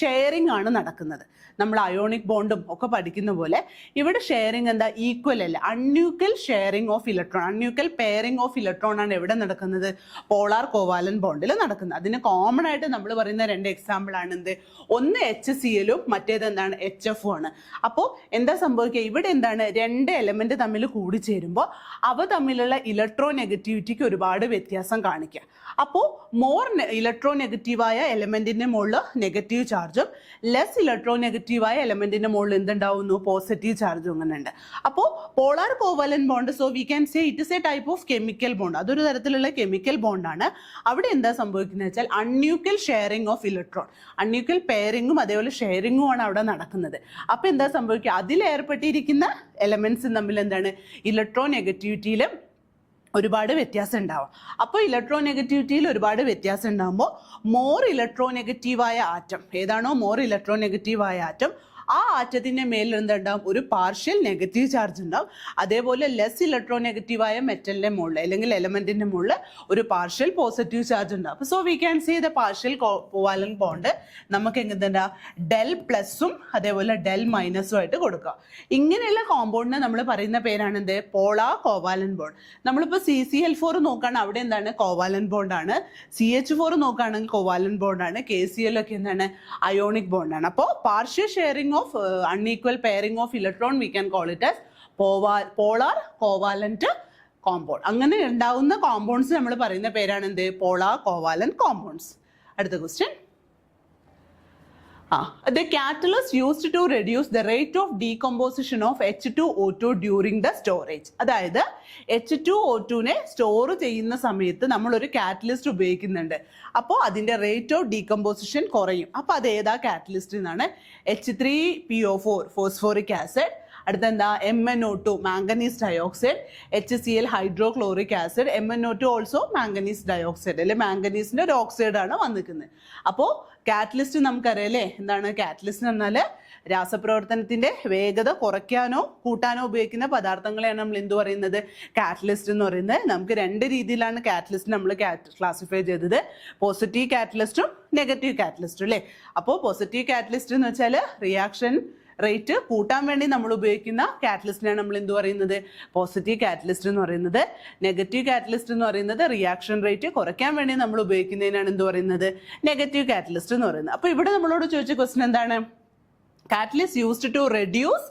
ഷെയറിംഗ് ആണ് നടക്കുന്നത്. നമ്മൾ അയോണിക് ബോണ്ടും ഒക്കെ പഠിക്കുന്ന പോലെ ഇവിടെ ഷെയറിംഗ് എന്താ? ഈക്വൽ അല്ല, unequal sharing of electron, unequal pairing of electron ആണ് എവിടെ നടക്കുന്നത്? പോളാർ കോവാലന്റ് ബോണ്ടിൽ നടക്കുന്നത്. അതിന് കോമൺ ആയിട്ട് നമ്മൾ പറയുന്ന 2 എക്സാമ്പിൾ ആണ് എന്ത്? ഒന്ന് HCl-ഉം മറ്റേത് എന്താണ്? HF ആണ്. അപ്പോൾ എന്താ സംഭവിക്കുക? ഇവിടെ എന്താണ്? 2 എലമെന്റ് തമ്മിൽ കൂടിച്ചേരുമ്പോൾ അവ തമ്മിലുള്ള ഇലക്ട്രോ നെഗറ്റിവിറ്റിക്ക് ഒരുപാട് വ്യത്യാസം കാണിക്കുക. അപ്പോൾ മോർ ഇലക്ട്രോ നെഗറ്റീവായ എലമെന്റിന്റെ മുകളിൽ നെഗറ്റീവ് ചാർജും ലെസ് ഇലക്ട്രോ നെഗറ്റീവായ എലമെന്റിന്റെ മുകളിൽ എന്തുണ്ടാവുന്നു? പോസിറ്റീവ് ചാർജും അങ്ങനെ ഉണ്ട്. അപ്പോൾ polar covalent bond, so we can say it is A type of chemical bond. അതൊരു തരത്തിലുള്ള കെമിക്കൽ ബോണ്ടാണ്. അവിടെ എന്താ സംഭവിക്കുന്നത് വെച്ചാൽ അൺയൂക്കൽ ഷെയറിംഗ് ഓഫ് ഇലക്ട്രോൺ, അൺയൂക്കൽ പെയറിംഗും അതേപോലെ ഷെയറിംഗും ആണ് അവിടെ നടക്കുന്നത്. അപ്പോൾ എന്താ സംഭവിക്കുക? അതിൽ ഏർപ്പെട്ടിരിക്കുന്ന എലമെന്റ്സ് തമ്മിൽ എന്താണ്? ഇലക്ട്രോ നെഗറ്റിവിറ്റിയിലും ഒരുപാട് വ്യത്യാസം ഉണ്ടാവും. അപ്പോൾ ഇലക്ട്രോ നെഗറ്റിവിറ്റിയിൽ ഒരുപാട് വ്യത്യാസം ഉണ്ടാകുമ്പോൾ മോർ ഇലക്ട്രോ നെഗറ്റീവായ ആറ്റം ഏതാണോ മോർ ഇലക്ട്രോ നെഗറ്റീവായ ആറ്റം ആ ആറ്റത്തിന്റെ മേലിൽ എന്തുണ്ടാവും, ഒരു പാർഷ്യൽ നെഗറ്റീവ് ചാർജ് ഉണ്ടാവും. അതേപോലെ ലെസ് ഇലക്ട്രോ നെഗറ്റീവായ മെറ്റലിന്റെ മുകളിൽ അല്ലെങ്കിൽ എലമെന്റിന്റെ മുകളിൽ ഒരു പാർഷ്യൽ പോസിറ്റീവ് ചാർജ് ഉണ്ടാവും. So we can see the partial covalent bond നമുക്ക് എങ്ങനെന്താ ഡെൽ പ്ലസും അതേപോലെ ഡെൽ മൈനസും ആയിട്ട് കൊടുക്കുക. ഇങ്ങനെയുള്ള കോമ്പൗണ്ടിനെ നമ്മൾ പറയുന്ന പേരാണ് എന്ത്, പോളാർ കോവാലന്റ് ബോണ്ട്. നമ്മളിപ്പോൾ CCl4 നോക്കുകയാണ്, അവിടെ എന്താണ് കോവാലന്റ് ബോണ്ടാണ്. CH4 നോക്കുകയാണെങ്കിൽ കോവാലന്റ് ബോണ്ടാണ്. KCl ഒക്കെ എന്താണ് അയോണിക് ബോണ്ടാണ്. അപ്പോൾ partial sharing of unequal pairing of electron we can call it as polar covalent compound. അങ്ങനെ ഉണ്ടാവുന്ന കോമ്പൗണ്ട്സ് നമ്മൾ പറയുന്ന പേരാണ് എന്ത്, പോളാർ കോവാലന്റ് കോമ്പൗണ്ട്സ്. അടുത്ത question, the catalyst used to reduce the rate of decomposition of H2O2 during the storage. അതായത് H2O2നെ store ചെയ്യുന്ന സമയത്ത് നമ്മൾ ഒരു കാറ്റലിസ്റ്റ് ഉപയോഗിക്കുന്നുണ്ട്. അപ്പോൾ അതിന്റെ റേറ്റ് ഓഫ് ഡീകമ്പോസിഷൻ കുറയും. അപ്പോൾ അത് ഏതാ കാറ്റലിസ്റ്റ് എന്നാണ്, H3PO4 ഫോസ്ഫോറിക് ആസിഡ്, അടുത്തെന്താ MnO2 manganese dioxide, HCl hydrochloric acid, MnO2 also manganese dioxide അല്ലെ മാംഗനീസിന്റെ ഒരു ഓക്സൈഡ് ആണ് വന്നിരിക്കുന്നത്. അപ്പോൾ കാറ്റലിസ്റ്റ് നമുക്കറിയാം അല്ലേ, എന്താണ് കാറ്റലിസ്റ്റ് എന്ന് പറഞ്ഞാൽ രാസപ്രവർത്തനത്തിന്റെ വേഗത കുറയ്ക്കാനോ കൂട്ടാനോ ഉപയോഗിക്കുന്ന പദാർത്ഥങ്ങളെയാണ് നമ്മൾ എന്ത് പറയുന്നത്, കാറ്റലിസ്റ്റ് എന്ന് പറയുന്നത്. നമുക്ക് രണ്ട് രീതിയിലാണ് കാറ്റലിസ്റ്റ് നമ്മൾ ക്ലാസിഫൈ ചെയ്തത്, പോസിറ്റീവ് കാറ്റലിസ്റ്റും നെഗറ്റീവ് കാറ്റലിസ്റ്റും അല്ലേ. അപ്പോൾ പോസിറ്റീവ് കാറ്റലിസ്റ്റ് എന്ന് വെച്ചാൽ റിയാക്ഷൻ റേറ്റ് കൂട്ടാൻ വേണ്ടി നമ്മൾ ഉപയോഗിക്കുന്ന കാറ്റലിസ്റ്റിനാണ് നമ്മൾ എന്ത് പറയുന്നത്, പോസിറ്റീവ് കാറ്റലിസ്റ്റ് എന്ന് പറയുന്നത്. നെഗറ്റീവ് കാറ്റലിസ്റ്റ് എന്ന് പറയുന്നത് റിയാക്ഷൻ റേറ്റ് കുറയ്ക്കാൻ വേണ്ടി നമ്മൾ ഉപയോഗിക്കുന്നതിനാണ് എന്ത് പറയുന്നത്, നെഗറ്റീവ് കാറ്റലിസ്റ്റ് എന്ന് പറയുന്നത്. അപ്പോൾ ഇവിടെ നമ്മളോട് ചോദിച്ച ക്വസ്റ്റ്യൻ എന്താണ്, catalyst used to reduce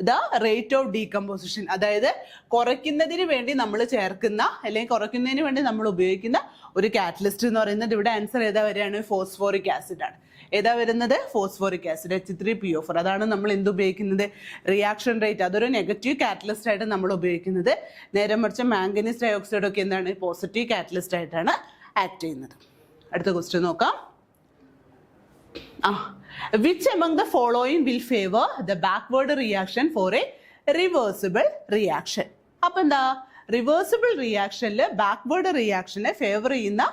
the rate of decomposition, അതായത് കുറയ്ക്കുന്നതിന് വേണ്ടി നമ്മൾ ചേർക്കുന്ന അല്ലെങ്കിൽ കുറയ്ക്കുന്നതിന് വേണ്ടി നമ്മൾ ഉപയോഗിക്കുന്ന ഒരു കാറ്റലിസ്റ്റ് എന്ന് പറയുന്നത്. ഇവിടെ ആൻസർ ഏതാ വരികയാണ്, ഫോസ്ഫോറിക് ആസിഡ് ആണ്. ഏതാ വരുന്നത്, ഫോസ്ഫോറിക് ആസിഡ് H3PO4. അതാണ് നമ്മൾ എന്ത് ഉപയോഗിക്കുന്നത്, റിയാക്ഷൻ റേറ്റ്, അതൊരു നെഗറ്റീവ് കാറ്റലിസ്റ്റ് ആയിട്ട് നമ്മൾ ഉപയോഗിക്കുന്നത്. നേരെ മറിച്ച് മാംഗനീസ് ഡയോക്സൈഡ് ഒക്കെ എന്താണ്, പോസിറ്റീവ് കാറ്റലിസ്റ്റ് ആയിട്ടാണ് ആക്ട് ചെയ്യുന്നത്. അടുത്ത ക്വസ്റ്റ്യൻ നോക്കാം. Which among the following will favor the backward reaction for a reversible reaction? അപ്പൊ എന്താ, റിവേഴ്സിബിൾ റിയാക്ഷനിൽ ബാക്ക്വേർഡ് റിയാക്ഷനെ ഫേവർ ചെയ്യുന്ന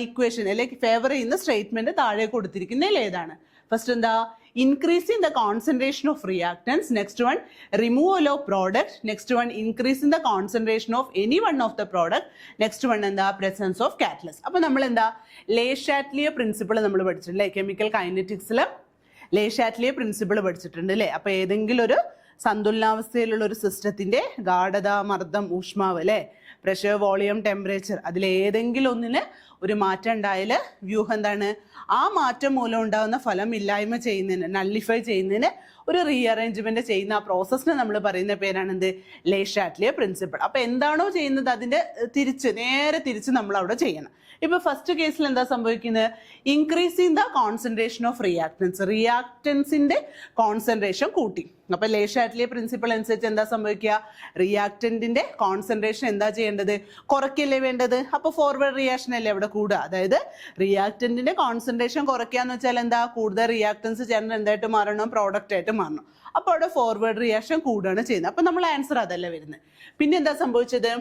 ഇക്വേഷൻ അല്ലെങ്കിൽ ഫേവർ ചെയ്യുന്ന സ്റ്റേറ്റ്മെന്റ് താഴെ കൊടുത്തിരിക്കുന്നതിൽ ഏതാണ്? ഫസ്റ്റ് എന്താ, increasing the concentration of reactance. Next one, removal of product. Next one, increasing the concentration of any one of the product. Next one എന്താ, presence of catalyst. അപ്പൊ നമ്മൾ എന്താ, ലേ ഷാറ്റ്ലിയ പ്രിൻസിപ്പിൾ നമ്മൾ പഠിച്ചിട്ടുണ്ട്, കെമിക്കൽ കൈനറ്റിക്സിൽ ലേ ഷാറ്റ്ലിയ പ്രിൻസിപ്പിൾ പഠിച്ചിട്ടുണ്ട് അല്ലേ. അപ്പൊ ഏതെങ്കിലും ഒരു സന്തുലനാവസ്ഥയിലുള്ള ഒരു സിസ്റ്റത്തിന്റെ ഗാഢത, മർദ്ദം, ഊഷ്മാവ് അല്ലെ, പ്രഷർ, വോളിയം, ടെമ്പറേച്ചർ, അതിലേതെങ്കിലും ഒന്നിന് ഒരു മാറ്റം ഉണ്ടായാൽ വ്യൂഹം എന്താണ്, ആ മാറ്റം മൂലം ഉണ്ടാകുന്ന ഫലം ഇല്ലായ്മ ചെയ്യുന്നതിന്, നള്ളിഫൈ ചെയ്യുന്നതിന് ഒരു റീഅറേഞ്ച്മെന്റ് ചെയ്യുന്ന ആ പ്രോസസ്സിനെ നമ്മൾ പറയുന്ന പേരാണ് എന്ത്, ലേ ഷാറ്റ്ലിയ പ്രിൻസിപ്പിൾ. അപ്പൊ എന്താണോ ചെയ്യുന്നത് അതിന്റെ നേരെ തിരിച്ച് നമ്മൾ അവിടെ ചെയ്യണം. ഇപ്പൊ ഫസ്റ്റ് കേസിൽ എന്താ സംഭവിക്കുന്നത്, increasing the concentration of reactants, റിയാക്ടൻസിന്റെ കോൺസെൻട്രേഷൻ കൂട്ടി. അപ്പൊ ലേ ഷാറ്റ്ലിയ പ്രിൻസിപ്പിൾ അനുസരിച്ച് എന്താ സംഭവിക്കുക, റിയാക്ടന്റിന്റെ കോൺസെൻട്രേഷൻ എന്താ ചെയ്യേണ്ടത്, കുറയ്ക്കല്ലേ വേണ്ടത്. അപ്പൊ ഫോർവേഡ് റിയാക്ഷൻ അല്ലേ അവിടെ കൂടുക. അതായത് റിയാക്ടന്റിന്റെ കോൺസെൻട്രേഷൻ കുറയ്ക്കാന്ന് വെച്ചാൽ എന്താ, കൂടുതൽ റിയാക്ടൻസ് ചേർന്ന് എന്തായിട്ട് മാറണം, പ്രോഡക്റ്റ് ആയിട്ട് മാറണം. അപ്പൊ അവിടെ ഫോർവേഡ് റിയാക്ഷൻ കൂടുകയാണ് ചെയ്യുന്നത്. അപ്പൊ നമ്മൾ ആൻസർ അതല്ല വരുന്നത്. പിന്നെ എന്താ സംഭവിച്ചത്,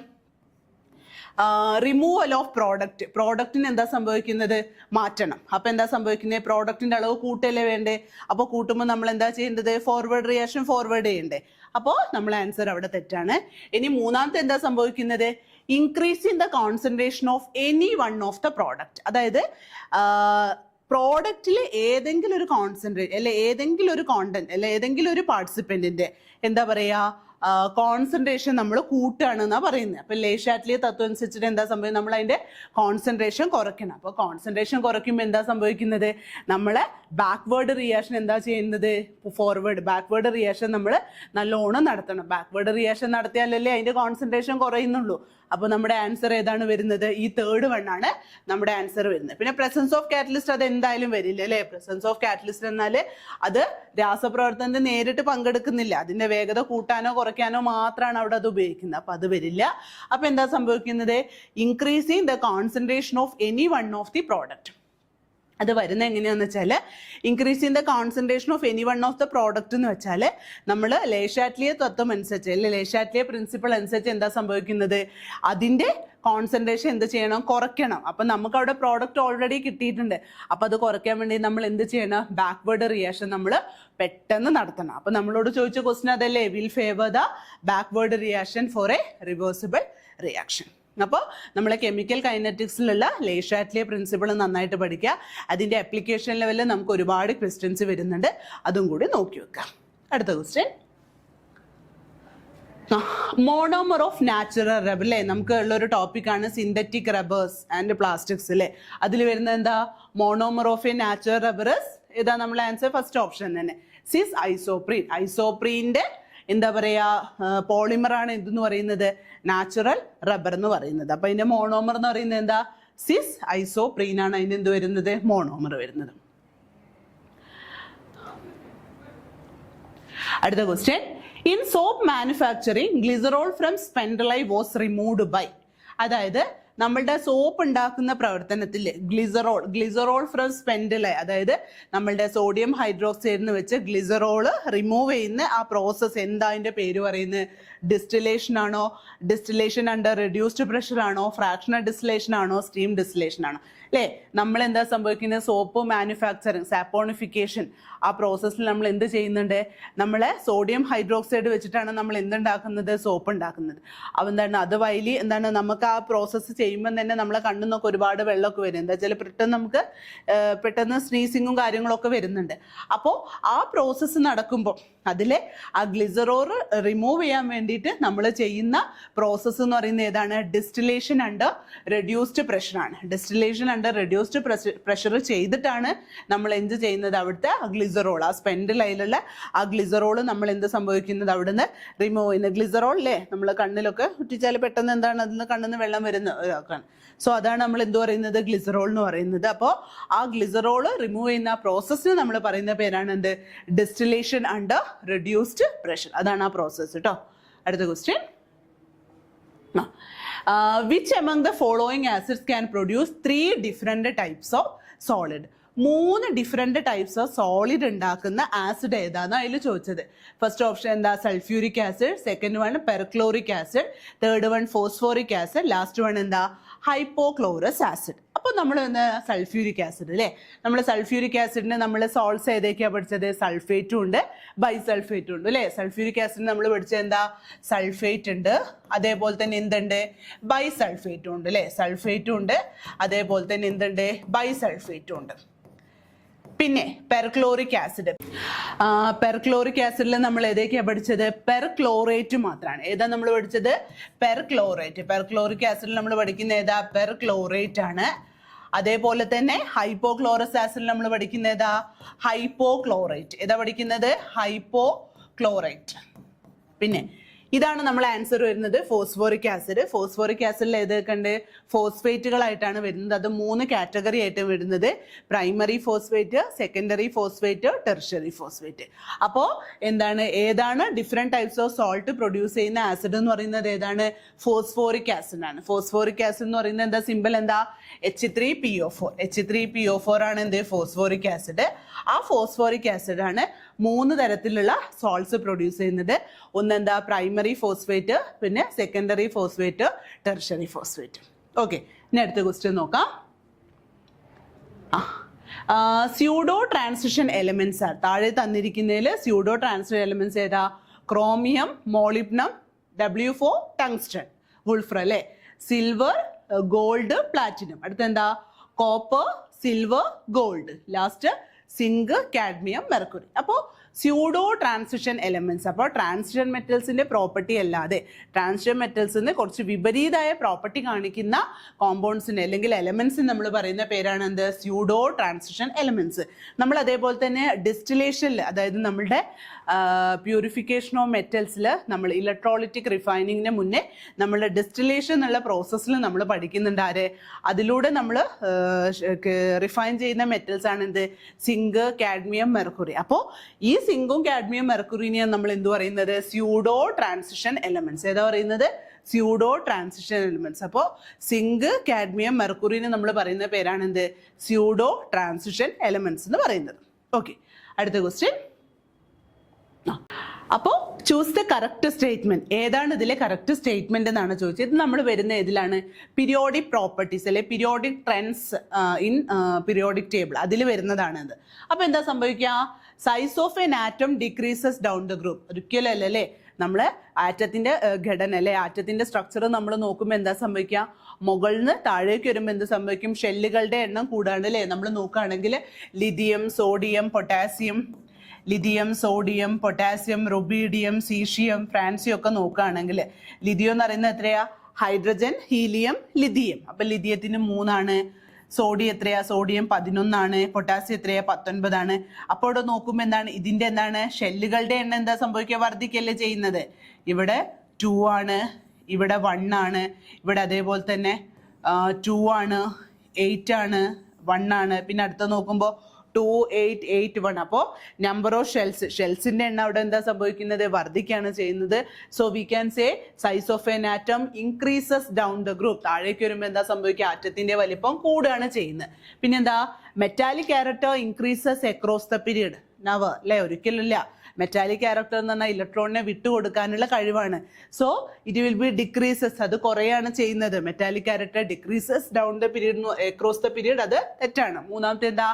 റിമൂവൽ ഓഫ് പ്രോഡക്റ്റ്, പ്രോഡക്റ്റിന് എന്താ സംഭവിക്കുന്നത്, മാറ്റണം. അപ്പൊ എന്താ സംഭവിക്കുന്നത്, പ്രോഡക്റ്റിന്റെ അളവ് കൂട്ടല്ലേ വേണ്ടേ. അപ്പോൾ കൂട്ടുമ്പോൾ നമ്മൾ എന്താ ചെയ്യേണ്ടത്, ഫോർവേഡ് റിയാക്ഷൻ ഫോർവേഡ് ചെയ്യണ്ടേ. അപ്പോൾ നമ്മൾ ആൻസർ അവിടെ തെറ്റാണ്. ഇനി മൂന്നാമത്തെ എന്താ സംഭവിക്കുന്നത്, increasing the concentration of any one of the product. അതായത് പ്രോഡക്റ്റിൽ ഏതെങ്കിലും ഒരു കോൺസെൻട്രേറ്റ് അല്ലെ ഏതെങ്കിലും ഒരു കോണ്ടന്റ് അല്ലെ ഏതെങ്കിലും ഒരു പാർട്ടിസിപ്പന്റിന്റെ എന്താ പറയാ കോൺസെൻട്രേഷൻ നമ്മൾ കൂട്ടുകയാണെന്നാ പറയുന്നത്. അപ്പൊ ലേ ഷാറ്റ്ലിയ തത്വം അനുസരിച്ചിട്ട് എന്താ സംഭവിക്കുന്നത്, നമ്മൾ അതിന്റെ കോൺസെൻട്രേഷൻ കുറയ്ക്കണം. അപ്പോൾ കോൺസെൻട്രേഷൻ കുറയ്ക്കുമ്പോൾ എന്താ സംഭവിക്കുന്നത്, നമ്മളെ ബാക്ക്വേർഡ് റിയാക്ഷൻ എന്താ ചെയ്യുന്നത്, ഫോർവേഡ് ബാക്ക്വേർഡ് റിയാക്ഷൻ നമ്മൾ നല്ലോണം നടത്തണം. ബാക്ക്വേർഡ് റിയാക്ഷൻ നടത്തിയാലല്ലേ അതിന്റെ കോൺസെൻട്രേഷൻ കുറയുന്നുള്ളൂ. അപ്പോൾ നമ്മുടെ ആൻസർ ഏതാണ് വരുന്നത്, ഈ തേർഡ് വൺ ആണ് നമ്മുടെ ആൻസർ വരുന്നത്. പിന്നെ പ്രസൻസ് ഓഫ് കാറ്റലിസ്റ്റ് അത് എന്തായാലും വരില്ല അല്ലേ. പ്രസൻസ് ഓഫ് കാറ്റലിസ്റ്റ് എന്നാൽ അത് രാസപ്രവർത്തനത്തിൽ നേരിട്ട് പങ്കെടുക്കുന്നില്ല, അതിന്റെ വേഗത കൂട്ടാനോ കുറയ്ക്കാനോ മാത്രമാണ് അവിടെ അത് ഉപയോഗിക്കുന്നത്. അപ്പൊ അത് വരില്ല. അപ്പൊ എന്താ സംഭവിക്കുന്നത്, increasing the concentration of any one of the product. അത് വരുന്നത് എങ്ങനെയാണെന്ന് വെച്ചാൽ, increasing the concentration of any one of the product എന്ന് വെച്ചാൽ നമ്മൾ ലേ ഷാറ്റ്ലിയ തത്വം അനുസരിച്ച് അല്ലെ ലേ ഷാറ്റ്ലിയ പ്രിൻസിപ്പിൾ അനുസരിച്ച് എന്താ സംഭവിക്കുന്നത്, അതിന്റെ കോൺസെൻട്രേഷൻ എന്ത് ചെയ്യണം, കുറയ്ക്കണം. അപ്പം നമുക്ക് അവിടെ പ്രോഡക്റ്റ് ഓൾറെഡി കിട്ടിയിട്ടുണ്ട്. അപ്പം അത് കുറയ്ക്കാൻ വേണ്ടി നമ്മൾ എന്ത് ചെയ്യണം, ബാക്ക്വേർഡ് റിയാക്ഷൻ നമ്മൾ പെട്ടെന്ന് നടത്തണം. അപ്പം നമ്മളോട് ചോദിച്ച ക്വസ്റ്റ്യൻ അതല്ലേ, will favour the backward reaction for a reversible reaction. അപ്പോൾ നമ്മളെ കെമിക്കൽ കൈനറ്റിക്സിലുള്ള ലേഷാറ്റ്ലിയ പ്രിൻസിപ്പിൾ നന്നായിട്ട് പഠിക്കുക. അതിൻ്റെ ആപ്ലിക്കേഷൻ ലെവലിൽ നമുക്ക് ഒരുപാട് ക്വസ്റ്റ്യൻസ് വരുന്നുണ്ട്, അതും കൂടി നോക്കി വെക്കാം. അടുത്ത question, monomer of natural rubber അല്ലേ, നമുക്ക് ഉള്ളൊരു ടോപ്പിക്കാണ് സിന്തറ്റിക് റബ്ബേഴ്സ് ആൻഡ് പ്ലാസ്റ്റിക്സ് അല്ലേ. അതിൽ വരുന്നത് എന്താ, monomer of A natural rubbers. ഏതാ നമ്മളെ ആൻസർ, ഫസ്റ്റ് ഓപ്ഷൻ തന്നെ, സിസ് ഐസോപ്രീൻ. ഐസോപ്രീൻ്റെ എന്താ പറയുക, പോളിമറാണ് ഇതെന്ന് പറയുന്നത്, നാച്ചുറൽ റബ്ബർ എന്ന് പറയുന്നത്. അപ്പം അതിൻ്റെ മോണോമർ എന്ന് പറയുന്നത് എന്താ, സിസ് ഐസോപ്രീൻ ആണ് അതിൻ്റെ എന്ത് വരുന്നത്, മോണോമർ വരുന്നത്. അടുത്ത question, in soap manufacturing glycerol from spent lye was removed by. അതായത് നമ്മളുടെ സോപ്പ് ഉണ്ടാക്കുന്ന പ്രവർത്തനത്തിൽ ഗ്ലിസറോൾ ഫ്രം സ്പെൻഡലൈ, അതായത് നമ്മളുടെ സോഡിയം ഹൈഡ്രോക്സൈഡ് എന്ന് വെച്ച് ഗ്ലിസറോൾ റിമൂവ് ചെയ്യുന്ന ആ പ്രോസസ്സ് എന്താ, അതിൻ്റെ പേര് പറയുന്നത്, ഡിസ്റ്റിലേഷൻ ആണോ, ഡിസ്റ്റിലേഷൻ അണ്ടർ റെഡ്യൂസ്ഡ് പ്രഷർ ആണോ, ഫ്രാക്ഷണൽ ഡിസ്റ്റിലേഷൻ ആണോ, സ്റ്റീം ഡിസ്റ്റിലേഷൻ ആണോ അല്ലേ. നമ്മൾ എന്താ സംഭവിക്കുന്നത്, സോപ്പ് മാനുഫാക്ചറിങ് സാപ്പോണിഫിക്കേഷൻ ആ പ്രോസസ്സിൽ നമ്മൾ എന്ത് ചെയ്യുന്നുണ്ട്, നമ്മളെ സോഡിയം ഹൈഡ്രോക്സൈഡ് വെച്ചിട്ടാണ് നമ്മൾ എന്തുണ്ടാക്കുന്നത്, സോപ്പ് ഉണ്ടാക്കുന്നത്. അപ്പോൾ എന്താണ് അത് വൈലി എന്താണ്, നമുക്ക് ആ പ്രോസസ്സ് ചെയ്യുമ്പോൾ തന്നെ നമ്മളെ കണ്ണിൽ നിന്നൊക്കെ ഒരുപാട് വെള്ളമൊക്കെ വരും. എന്താ വെച്ചാൽ പെട്ടെന്ന് സ്നീസിങ്ങും കാര്യങ്ങളൊക്കെ വരുന്നുണ്ട്. അപ്പോൾ ആ പ്രോസസ്സ് നടക്കുമ്പോൾ അതിലെ ആ ഗ്ലിസറോൾ റിമൂവ് ചെയ്യാൻ വേണ്ടിയിട്ട് നമ്മൾ ചെയ്യുന്ന പ്രോസസ്സ് എന്ന് പറയുന്നത് ഏതാണ്, ഡിസ്റ്റിലേഷൻ അണ്ടർ റെഡ്യൂസ്ഡ് പ്രഷറാണ്. ഡിസ്റ്റിലേഷൻ അണ്ടർ റെഡ്യൂസ്ഡ് പ്രഷർ ചെയ്തിട്ടാണ് നമ്മൾ എന്ത് ചെയ്യുന്നത്, അവിടുത്തെ ഗ്ലിസറോൾ, ആ സ്പെൻഡിലൈലുള്ള ആ ഗ്ലിസറോൾ നമ്മൾ എന്ത് സംഭവിക്കുന്നത്, അവിടുന്ന് റിമൂവ് ചെയ്യുന്നത്. ഗ്ലിസറോൾ അല്ലേ, നമ്മൾ കണ്ണിലൊക്കെ ഉറ്റിച്ചാൽ പെട്ടെന്ന് എന്താണ് അതിൽ നിന്ന് കണ്ണിൽ നിന്ന് വെള്ളം വരുന്ന ഇതാക്കാണ്. സോ അതാണ് നമ്മൾ എന്ത് പറയുന്നത്, ഗ്ലിസറോൾ എന്ന് പറയുന്നത്. അപ്പോൾ ആ ഗ്ലിസറോൾ റിമൂവ് ചെയ്യുന്ന പ്രോസസ്സിന് നമ്മൾ പറയുന്ന പേരാണ് എന്ത്, ഡിസ്റ്റിലേഷൻ അണ്ടർ റെഡ്യൂസ്ഡ് പ്രഷർ. അതാണ് ആ പ്രോസസ്സ് കേട്ടോ. അടുത്ത question, which among the following acids can produce 3 different types of solid. 3 different types of solid ഉണ്ടാക്കുന്ന ആസിഡ് ഏതാണെന്ന് അതിൽ ചോദിച്ചത്. ഫസ്റ്റ് ഓപ്ഷൻ എന്താ, sulphuric acid, second one perchloric acid, third one phosphoric acid, last one എന്താ, hypochlorous acid. അപ്പോൾ നമ്മൾ sulphuric acid അല്ലേ, നമ്മൾ സൾഫ്യൂരിക് ആസിഡിന് നമ്മൾ സോൾട്ട്സ് ഏതൊക്കെയാണ് പഠിച്ചത്, സൾഫേറ്റും ഉണ്ട് ബൈസൾഫേറ്റും ഉണ്ട് അല്ലേ. സൾഫ്യൂരിക് ആസിഡ് നമ്മൾ പഠിച്ചത് എന്താ, സൾഫേറ്റ് ഉണ്ട്, അതേപോലെ തന്നെ എന്തുണ്ട്, ബൈസൾഫേറ്റും ഉണ്ട് അല്ലേ. സൾഫേറ്റും ഉണ്ട്, അതേപോലെ തന്നെ എന്തുണ്ട്, ബൈസൾഫേറ്റും ഉണ്ട്. പിന്നെ പെർക്ലോറിക് ആസിഡ്, പെർക്ലോറിക് ആസിഡിൽ നമ്മൾ ഏതൊക്കെയാണ് പഠിച്ചത്, പെർക്ലോറേറ്റ് മാത്രമാണ്. ഏതാ നമ്മൾ പഠിച്ചത്, പെർക്ലോറേറ്റ്. പെർക്ലോറിക് ആസിഡിൽ നമ്മൾ പഠിക്കുന്ന ഏതാ, പെർക്ലോറേറ്റ് ആണ്. അതേപോലെ തന്നെ ഹൈപ്പോക്ലോറസ് ആസിഡിൽ നമ്മൾ പഠിക്കുന്ന ഏതാ, ഹൈപ്പോക്ലോറേറ്റ്. ഏതാ പഠിക്കുന്നത്, ഹൈപ്പോക്ലോറേറ്റ്. പിന്നെ ഇതാണ് നമ്മൾ ആൻസർ വരുന്നത്, ഫോസ്ഫോറിക് ആസിഡ്. ഫോസ്ഫോറിക് ആസിഡിൽ ഏതൊക്കെ ഉണ്ട്, ഫോസ്ഫേറ്റുകളായിട്ടാണ് വരുന്നത്. അത് 3 കാറ്റഗറി ആയിട്ട് വരുന്നത്, primary phosphate, secondary phosphate, tertiary phosphate. അപ്പോൾ എന്താണ്, ഏതാണ് different types of salt produce ചെയ്യുന്ന ആസിഡ് എന്ന് പറയുന്നത് ഏതാണ്, ഫോസ്ഫോറിക് ആസിഡ് ആണ്. ഫോസ്ഫോറിക് ആസിഡ് എന്ന് പറയുന്നത് എന്താ, സിമ്പിൾ എന്താ, H3PO4. H3PO4 ആണ് എന്ത്, ഫോസ്ഫോറിക് ആസിഡ്. ആ ഫോസ്ഫോറിക് ആസിഡ് ആണ് 3 തരത്തിലുള്ള സോൾട്ട്സ് പ്രൊഡ്യൂസ് ചെയ്യുന്നത്. ഒന്നെന്താ, പ്രൈമറി ഫോസ്ഫേറ്റ്, പിന്നെ secondary phosphate, tertiary phosphate. Okay, ഇനി അടുത്ത ക്വസ്റ്റ്യൻ നോക്കാം. സ്യൂഡോ ട്രാൻസിഷൻ എലിമെന്റ്സ് ആണ് താഴെ തന്നിരിക്കുന്നതിൽ. സ്യൂഡോ ട്രാൻസിഷൻ എലിമെന്റ്സ് ഏതാ, chromium, molybdenum, W4, tungsten, wolfram അല്ലേ. Silver, gold, platinum. അടുത്തെന്താ, copper, silver, gold. Last zinc, cadmium, mercury. അപ്പോൾ സ്യൂഡോ ട്രാൻസിഷൻ എലമെന്റ്സ്, അപ്പോൾ ട്രാൻസിഷൻ മെറ്റൽസിന്റെ പ്രോപ്പർട്ടി അല്ലാതെ ട്രാൻസിഷൻ മെറ്റൽസിന് കുറച്ച് വിപരീതമായ പ്രോപ്പർട്ടി കാണിക്കുന്ന കോമ്പൗണ്ട്സിന് അല്ലെങ്കിൽ എലമെന്റ്സിന് നമ്മൾ പറയുന്ന പേരാണ് എന്ത്, സ്യൂഡോ ട്രാൻസിഷൻ എലമെന്റ്സ്. നമ്മൾ അതേപോലെ തന്നെ ഡിസ്റ്റിലേഷനിൽ, അതായത് നമ്മളുടെ പ്യൂരിഫിക്കേഷൻ ഓഫ് മെറ്റൽസിൽ നമ്മൾ ഇലക്ട്രോളിറ്റിക് റിഫൈനിങ്ങിന് മുന്നേ നമ്മളുടെ ഡിസ്റ്റിലേഷൻ എന്നുള്ള പ്രോസസ്സിൽ നമ്മൾ പഠിക്കുന്നുണ്ട്. ആരെ, അതിലൂടെ നമ്മൾ റിഫൈൻ ചെയ്യുന്ന മെറ്റൽസ് ആണ് എന്ത്, സിങ്ക്, കാഡ്മിയം, മെർക്കുറി. അപ്പോൾ ഈ സിങ്കും കാഡ്മിയം മെർക്കുറിനെയും നമ്മൾ എന്ത് പറയുന്നത്, സ്യൂഡോ ട്രാൻസിഷൻ എലമെന്റ്സ്. ഏതാ പറയുന്നത്, സ്യൂഡോ ട്രാൻസിഷൻ എലമെന്റ്സ്. അപ്പോൾ സിങ്ക്, കാഡ്മിയം, മെർക്കുറിനെ നമ്മൾ പറയുന്ന പേരാണ് എന്ത്, സ്യൂഡോ ട്രാൻസിഷൻ എലമെന്റ്സ് എന്ന് പറയുന്നത്. ഓക്കെ, അടുത്ത ക്വസ്റ്റ്യൻ. അപ്പോൾ ചൂസ് ദ കറക്റ്റ് സ്റ്റേറ്റ്മെന്റ്. ഏതാണ് ഇതിലെ കറക്റ്റ് സ്റ്റേറ്റ്മെന്റ് എന്നാണ് ചോദിച്ചത്. ഇത് നമ്മൾ വരുന്ന ഇതിലാണ് പീരിയോഡിക് പ്രോപ്പർട്ടീസ് അല്ലെ periodic trends in periodic table, അതിൽ വരുന്നതാണ് ഇത്. അപ്പൊ എന്താ സംഭവിക്കുക? Size of an atom decreases down the group. ഒരിക്കലല്ലേ അല്ലേ നമ്മള് ആറ്റത്തിന്റെ ഘടന അല്ലെ ആറ്റത്തിന്റെ സ്ട്രക്ചർ നമ്മൾ നോക്കുമ്പോൾ എന്താ സംഭവിക്കുക? മുകളിൽ നിന്ന് താഴേക്ക് വരുമ്പോൾ എന്ത് സംഭവിക്കും? ഷെല്ലുകളുടെ എണ്ണം കൂടാണ്ട് അല്ലേ നമ്മൾ നോക്കുകയാണെങ്കിൽ lithium, sodium, potassium, rubidium, caesium, francium ഒക്കെ നോക്കുകയാണെങ്കിൽ ലിഥിയം എന്ന് പറയുന്നത് എത്രയാ? Hydrogen, helium, lithium. അപ്പൊ ലിഥിയത്തിന് 3 സോഡിയം എത്രയാ? സോഡിയം 11, പൊട്ടാസ്യം എത്രയാ? 19. അപ്പോൾ ഇവിടെ നോക്കുമ്പോൾ എന്താണ് ഇതിന്റെ എന്താണ് ഷെല്ലുകളുടെ എണ്ണം എന്താ സംഭവിക്കുക? വർദ്ധിക്കല്ലേ ചെയ്യുന്നത്. ഇവിടെ 2 ആണ്, ഇവിടെ 1 ആണ്, ഇവിടെ അതേപോലെ തന്നെ 2 ആണ്, 8 ആണ്, 1 ആണ്, പിന്നെ അടുത്ത നോക്കുമ്പോൾ 2, 8, 8, 1. അപ്പോൾ നമ്പർ ഓഫ് ഷെൽസിന്റെ എണ്ണം അവിടെ എന്താ സംഭവിക്കുന്നത്? വർദ്ധിക്കുകയാണ് ചെയ്യുന്നത്. So we can say size of an atom increases down the group. താഴേക്ക് വരുമ്പോൾ എന്താ സംഭവിക്കുക? ആറ്റത്തിന്റെ വലിപ്പം കൂടുകയാണ് ചെയ്യുന്നത്. പിന്നെന്താ? Metallic character increases across the period. നവർ അല്ലെ? ഒരിക്കലില്ല. മെറ്റാലിക് ക്യാരക്ടർ എന്ന് പറഞ്ഞാൽ ഇലക്ട്രോണിനെ വിട്ടുകൊടുക്കാനുള്ള കഴിവാണ്. So it will be decreases, അത് കുറയാണ് ചെയ്യുന്നത്. Metallic character decreases down the period, across the period, അത് തെറ്റാണ്. മൂന്നാമത്തെ എന്താ?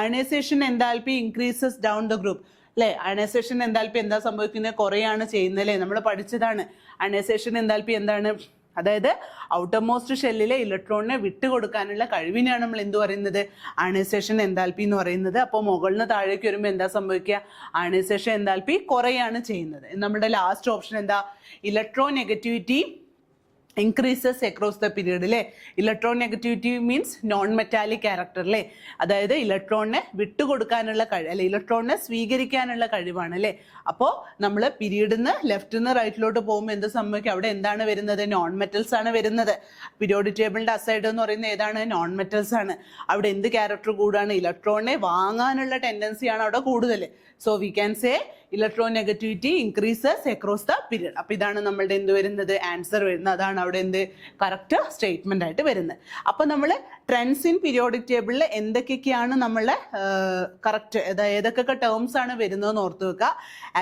Ionisation enthalpy increases down the group അല്ലെ? അയണൈസേഷൻ എൻതാൽപ്പി എന്താ സംഭവിക്കുന്നത്? കുറയാണ് ചെയ്യുന്നത് അല്ലേ? നമ്മൾ പഠിച്ചതാണ്. അയണൈസേഷൻ എൻതാൽപ്പി എന്താണ്? അതായത് ഔട്ടർ മോസ്റ്റ് ഷെല്ലിലെ ഇലക്ട്രോണിനെ വിട്ടുകൊടുക്കാനുള്ള കഴിവിനെയാണ് നമ്മൾ എന്ത് പറയുന്നത്? അയണൈസേഷൻ എൻതാൽപ്പി എന്ന് പറയുന്നത്. അപ്പോൾ മുകളിൽ നിന്ന് താഴേക്ക് വരുമ്പോൾ എന്താ സംഭവിക്കുക? അയണൈസേഷൻ എൻതാൽപ്പി കുറയാണ് ചെയ്യുന്നത്. നമ്മുടെ ലാസ്റ്റ് ഓപ്ഷൻ എന്താ? Electronegativity increases across the period അല്ലേ? Electron negativity means non metallic character അല്ലേ? അതായത് ഇലക്ട്രോണിനെ വിട്ടുകൊടുക്കാനുള്ള കഴിവ് അല്ലെ ഇലക്ട്രോണിനെ സ്വീകരിക്കാനുള്ള കഴിവാണ് അല്ലേ? അപ്പോൾ നമ്മൾ പീരീഡിൽ നിന്ന് ലെഫ്റ്റിൽ നിന്ന് റൈറ്റിലോട്ട് പോകുമ്പോൾ എന്ത് സംഭവിക്കും? അവിടെ എന്താണ് വരുന്നത്? നോൺ മെറ്റൽസ് ആണ് വരുന്നത്. പീരിയോഡിക് ടേബിളിന്റെ അസൈഡ് എന്ന് പറയുന്നത് ഏതാണ്? നോൺ മെറ്റൽസ് ആണ്. അവിടെ എന്ത് ക്യാരക്ടർ കൂടാണ്? ഇലക്ട്രോണിനെ വാങ്ങാനുള്ള ടെൻഡൻസിയാണ് അവിടെ കൂടുതൽ. So we can say electron negativity increases across the period. അപ്പൊ ഇതാണ് നമ്മളുടെ എന്ത് വരുന്നത്? ആൻസർ വരുന്നത്. അതാണ് അവിടെ എന്ത് കറക്റ്റ് സ്റ്റേറ്റ്മെന്റ് ആയിട്ട് വരുന്നത്. അപ്പൊ നമ്മൾ ട്രെൻഡ്സ് ഇൻ പീരിയോഡിക് ടേബിളിൽ എന്തൊക്കെയാണ് നമ്മളെ കറക്റ്റ്, ഏതൊക്കെ ടേംസ് ആണ് വരുന്നതെന്ന് ഓർത്ത് വെക്കുക.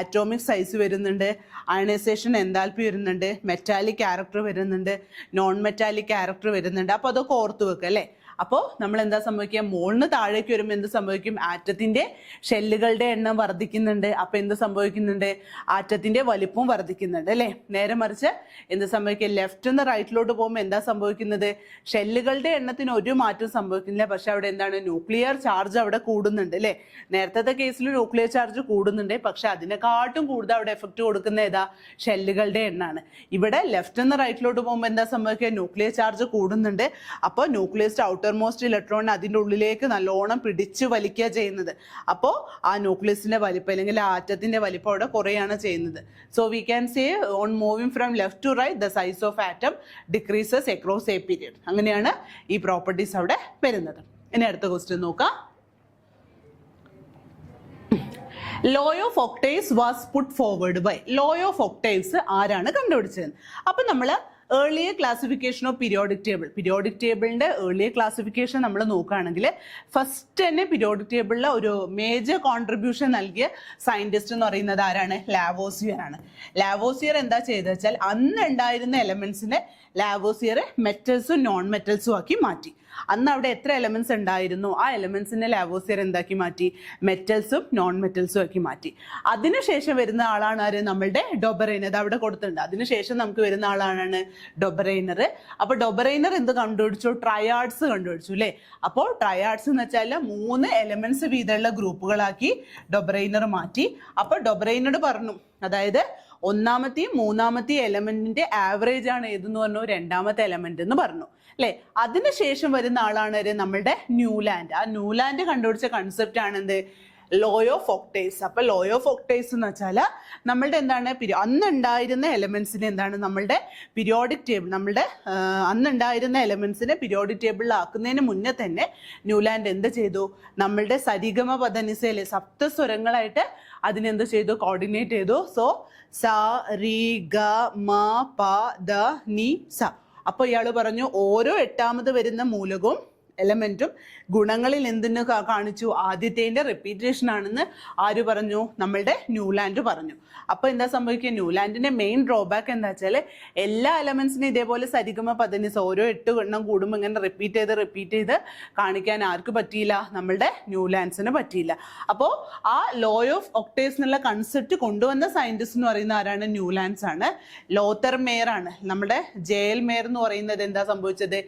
ആറ്റോമിക് സൈസ് വരുന്നുണ്ട്, അയണൈസേഷൻ എൻതാൽപ്പി വരുന്നുണ്ട്, മെറ്റാലിക് ക്യാരക്ടർ വരുന്നുണ്ട്, നോൺ മെറ്റാലിക് ക്യാരക്ടർ വരുന്നുണ്ട്. അപ്പൊ അതൊക്കെ ഓർത്ത് വെക്കുക അല്ലേ? അപ്പോൾ നമ്മൾ എന്താ സംഭവിക്കുക? മുകളിന് താഴേക്ക് വരുമ്പോൾ എന്ത് സംഭവിക്കും? ആറ്റത്തിന്റെ ഷെല്ലുകളുടെ എണ്ണം വർദ്ധിക്കുന്നുണ്ട്. അപ്പൊ എന്ത് സംഭവിക്കുന്നുണ്ട്? ആറ്റത്തിന്റെ വലിപ്പം വർദ്ധിക്കുന്നുണ്ട് അല്ലേ? നേരെ മറിച്ച് എന്ത് സംഭവിക്കുക? ലെഫ്റ്റ് നിന്ന് റൈറ്റിലോട്ട് പോകുമ്പോൾ എന്താ സംഭവിക്കുന്നത്? ഷെല്ലുകളുടെ എണ്ണത്തിന് ഒരു മാറ്റം സംഭവിക്കുന്നില്ല. പക്ഷെ അവിടെ എന്താണ്? ന്യൂക്ലിയർ ചാർജ് അവിടെ കൂടുന്നുണ്ട് അല്ലേ? നേരത്തെ കേസിൽ ന്യൂക്ലിയർ ചാർജ് കൂടുന്നുണ്ട്, പക്ഷെ അതിനെക്കാട്ടും കൂടുതൽ അവിടെ എഫക്ട് കൊടുക്കുന്ന ഏതാ? ഷെല്ലുകളുടെ എണ്ണാണ്. ഇവിടെ ലെഫ്റ്റ് നിന്ന് റൈറ്റിലോട്ട് പോകുമ്പോൾ എന്താ സംഭവിക്കുക? ന്യൂക്ലിയർ ചാർജ് കൂടുന്നുണ്ട്. അപ്പോൾ ന്യൂക്ലിയസ് ഔട്ടർ മോസ്റ്റ് ഇലക്ട്രോൺ അതിൻ്റെ ഉള്ളിലേക്ക് നല്ലോണം പിടിച്ചു വലിക്കുക ചെയ്യുന്നത്. അപ്പോൾ ആ ന്യൂക്ലിയസിന്റെ വലിപ്പം അല്ലെങ്കിൽ ആറ്റത്തിന്റെ വലിപ്പം അവിടെ കുറയാണ് ചെയ്യുന്നത്. So we can say on moving from left to right the size of atom decreases across a period. അങ്ങനെയാണ് ഈ പ്രോപ്പർട്ടീസ് അവിടെ വരുന്നത്. ഇനി അടുത്ത ക്വസ്റ്റ്യൻ നോക്കാം. Law of octaves was put forward by. Law of octaves ആരാണ് കണ്ടുപിടിച്ചത്? അപ്പൊ നമ്മൾ ഏർലിയർ ക്ലാസിഫിക്കേഷൻ ഓഫ് പീരിയോഡിക് ടേബിളിന്റെ ഏർലിയർ ക്ലാസിഫിക്കേഷൻ നമ്മൾ നോക്കുകയാണെങ്കിൽ ഫസ്റ്റ് തന്നെ പീരിയോഡിക് ടേബിളിലെ ഒരു മേജർ കോൺട്രിബ്യൂഷൻ നൽകിയ സയന്റിസ്റ്റ് എന്ന് പറയുന്നത് ആരാണ്? ലാവോസിയർ ആണ്. ലാവോസിയർ എന്താ ചെയ്തത് വെച്ചാൽ അന്ന് ഉണ്ടായിരുന്ന എലമെന്റ്സിനെ ലാവോസിയർ മെറ്റൽസും നോൺ മെറ്റൽസും ആക്കി മാറ്റി. അന്ന് അവിടെ എത്ര എലമെന്റ്സ് ഉണ്ടായിരുന്നു? ആ എലമെന്റ്സിനെ ലാവോസിയർ എന്താക്കി മാറ്റി? മെറ്റൽസും നോൺ മെറ്റൽസും ആക്കി മാറ്റി. അതിനുശേഷം വരുന്ന ആളാണ് ആര്? നമ്മളുടെ ഡൊബറൈനർ. അത് അവിടെ കൊടുത്തിട്ടുണ്ട്. അതിനുശേഷം നമുക്ക് വരുന്ന ആളാണ് ഡൊബറൈനർ. അപ്പൊ ഡൊബറൈനർ എന്ത് കണ്ടുപിടിച്ചു? ട്രയാഡ്സ് കണ്ടുപിടിച്ചു അല്ലേ? അപ്പോൾ ട്രയാഡ്സ് എന്ന് വെച്ചാൽ 3 എലമെന്റ്സ് വീതമുള്ള ഗ്രൂപ്പുകളാക്കി ഡൊബറൈനർ മാറ്റി. അപ്പൊ ഡൊബറൈനർ പറഞ്ഞു, അതായത് ഒന്നാമത്തെയും മൂന്നാമത്തെയും എലമെന്റിന്റെ ആവറേജ് ആണ് ഏതെന്ന് പറഞ്ഞു? രണ്ടാമത്തെ എലമെന്റ് എന്ന് പറഞ്ഞു അല്ലെ? അതിനുശേഷം വരുന്ന ആളാണ് നമ്മളുടെ ന്യൂലാൻഡ്. ആ ന്യൂലാൻഡ് കണ്ടുപിടിച്ച കൺസെപ്റ്റ് ആണ് എന്ത്? Law of octaves. അപ്പൊ ലോ ഓഫ് ഒക്ടേവ്സ് എന്ന് വെച്ചാൽ നമ്മളുടെ എന്താണ്? അന്ന് ഉണ്ടായിരുന്ന എലമെന്റ്സിനെ എന്താണ് നമ്മളുടെ പീരിയോഡിക് ടേബിൾ, നമ്മളുടെ അന്നുണ്ടായിരുന്ന എലമെന്റ്സിനെ പീരിയോഡിക് ടേബിളിൽ ആക്കുന്നതിന് മുന്നേ തന്നെ ന്യൂലാൻഡ് എന്ത് ചെയ്തു? നമ്മളുടെ സരിഗമ പദനിസയിലെ സപ്തസ്വരങ്ങളായിട്ട് അതിനെന്ത് ചെയ്തു? കോർഡിനേറ്റ് ചെയ്തു. സോ സ രി ഗ മ പ ദ നി സ. അപ്പൊ ഇയാൾ പറഞ്ഞു ഓരോ 8ാമത് വരുന്ന മൂലകവും എലമെന്റും ഗുണങ്ങളിൽ എന്തിനു കാണിച്ചു? ആദ്യത്തേന്റെ റിപ്പീറ്റേഷൻ ആണെന്ന് ആര് പറഞ്ഞു? നമ്മളുടെ ന്യൂലാൻഡ് പറഞ്ഞു. അപ്പൊ എന്താ സംഭവിക്കുക? ന്യൂലാൻഡിന്റെ മെയിൻ ഡ്രോബാക്ക് എന്താ വെച്ചാൽ എല്ലാ എലമെന്റ്സിനും ഇതേപോലെ സരിഗമ പദനിസ ഓരോ 8 എണ്ണം കൂടുമ്പോൾ ഇങ്ങനെ റിപ്പീറ്റ് ചെയ്ത് കാണിക്കാൻ ആർക്ക് പറ്റിയില്ല? നമ്മളുടെ ന്യൂലാൻഡ്സിന് പറ്റിയില്ല. അപ്പോൾ ആ ലോ ഓഫ് ഒക്ടേവ്സ് എന്നുള്ള കൺസെപ്റ്റ് കൊണ്ടുവന്ന സയന്റിസ്റ്റ് എന്ന് പറയുന്ന ആരാണ്? ന്യൂലാൻഡ്സ് ആണ്. ലോത്തർ മേയർ ആണ്. നമ്മുടെ ജെയൽ മേയർ എന്ന് പറയുന്നത് എന്താ സംഭവിച്ചത്?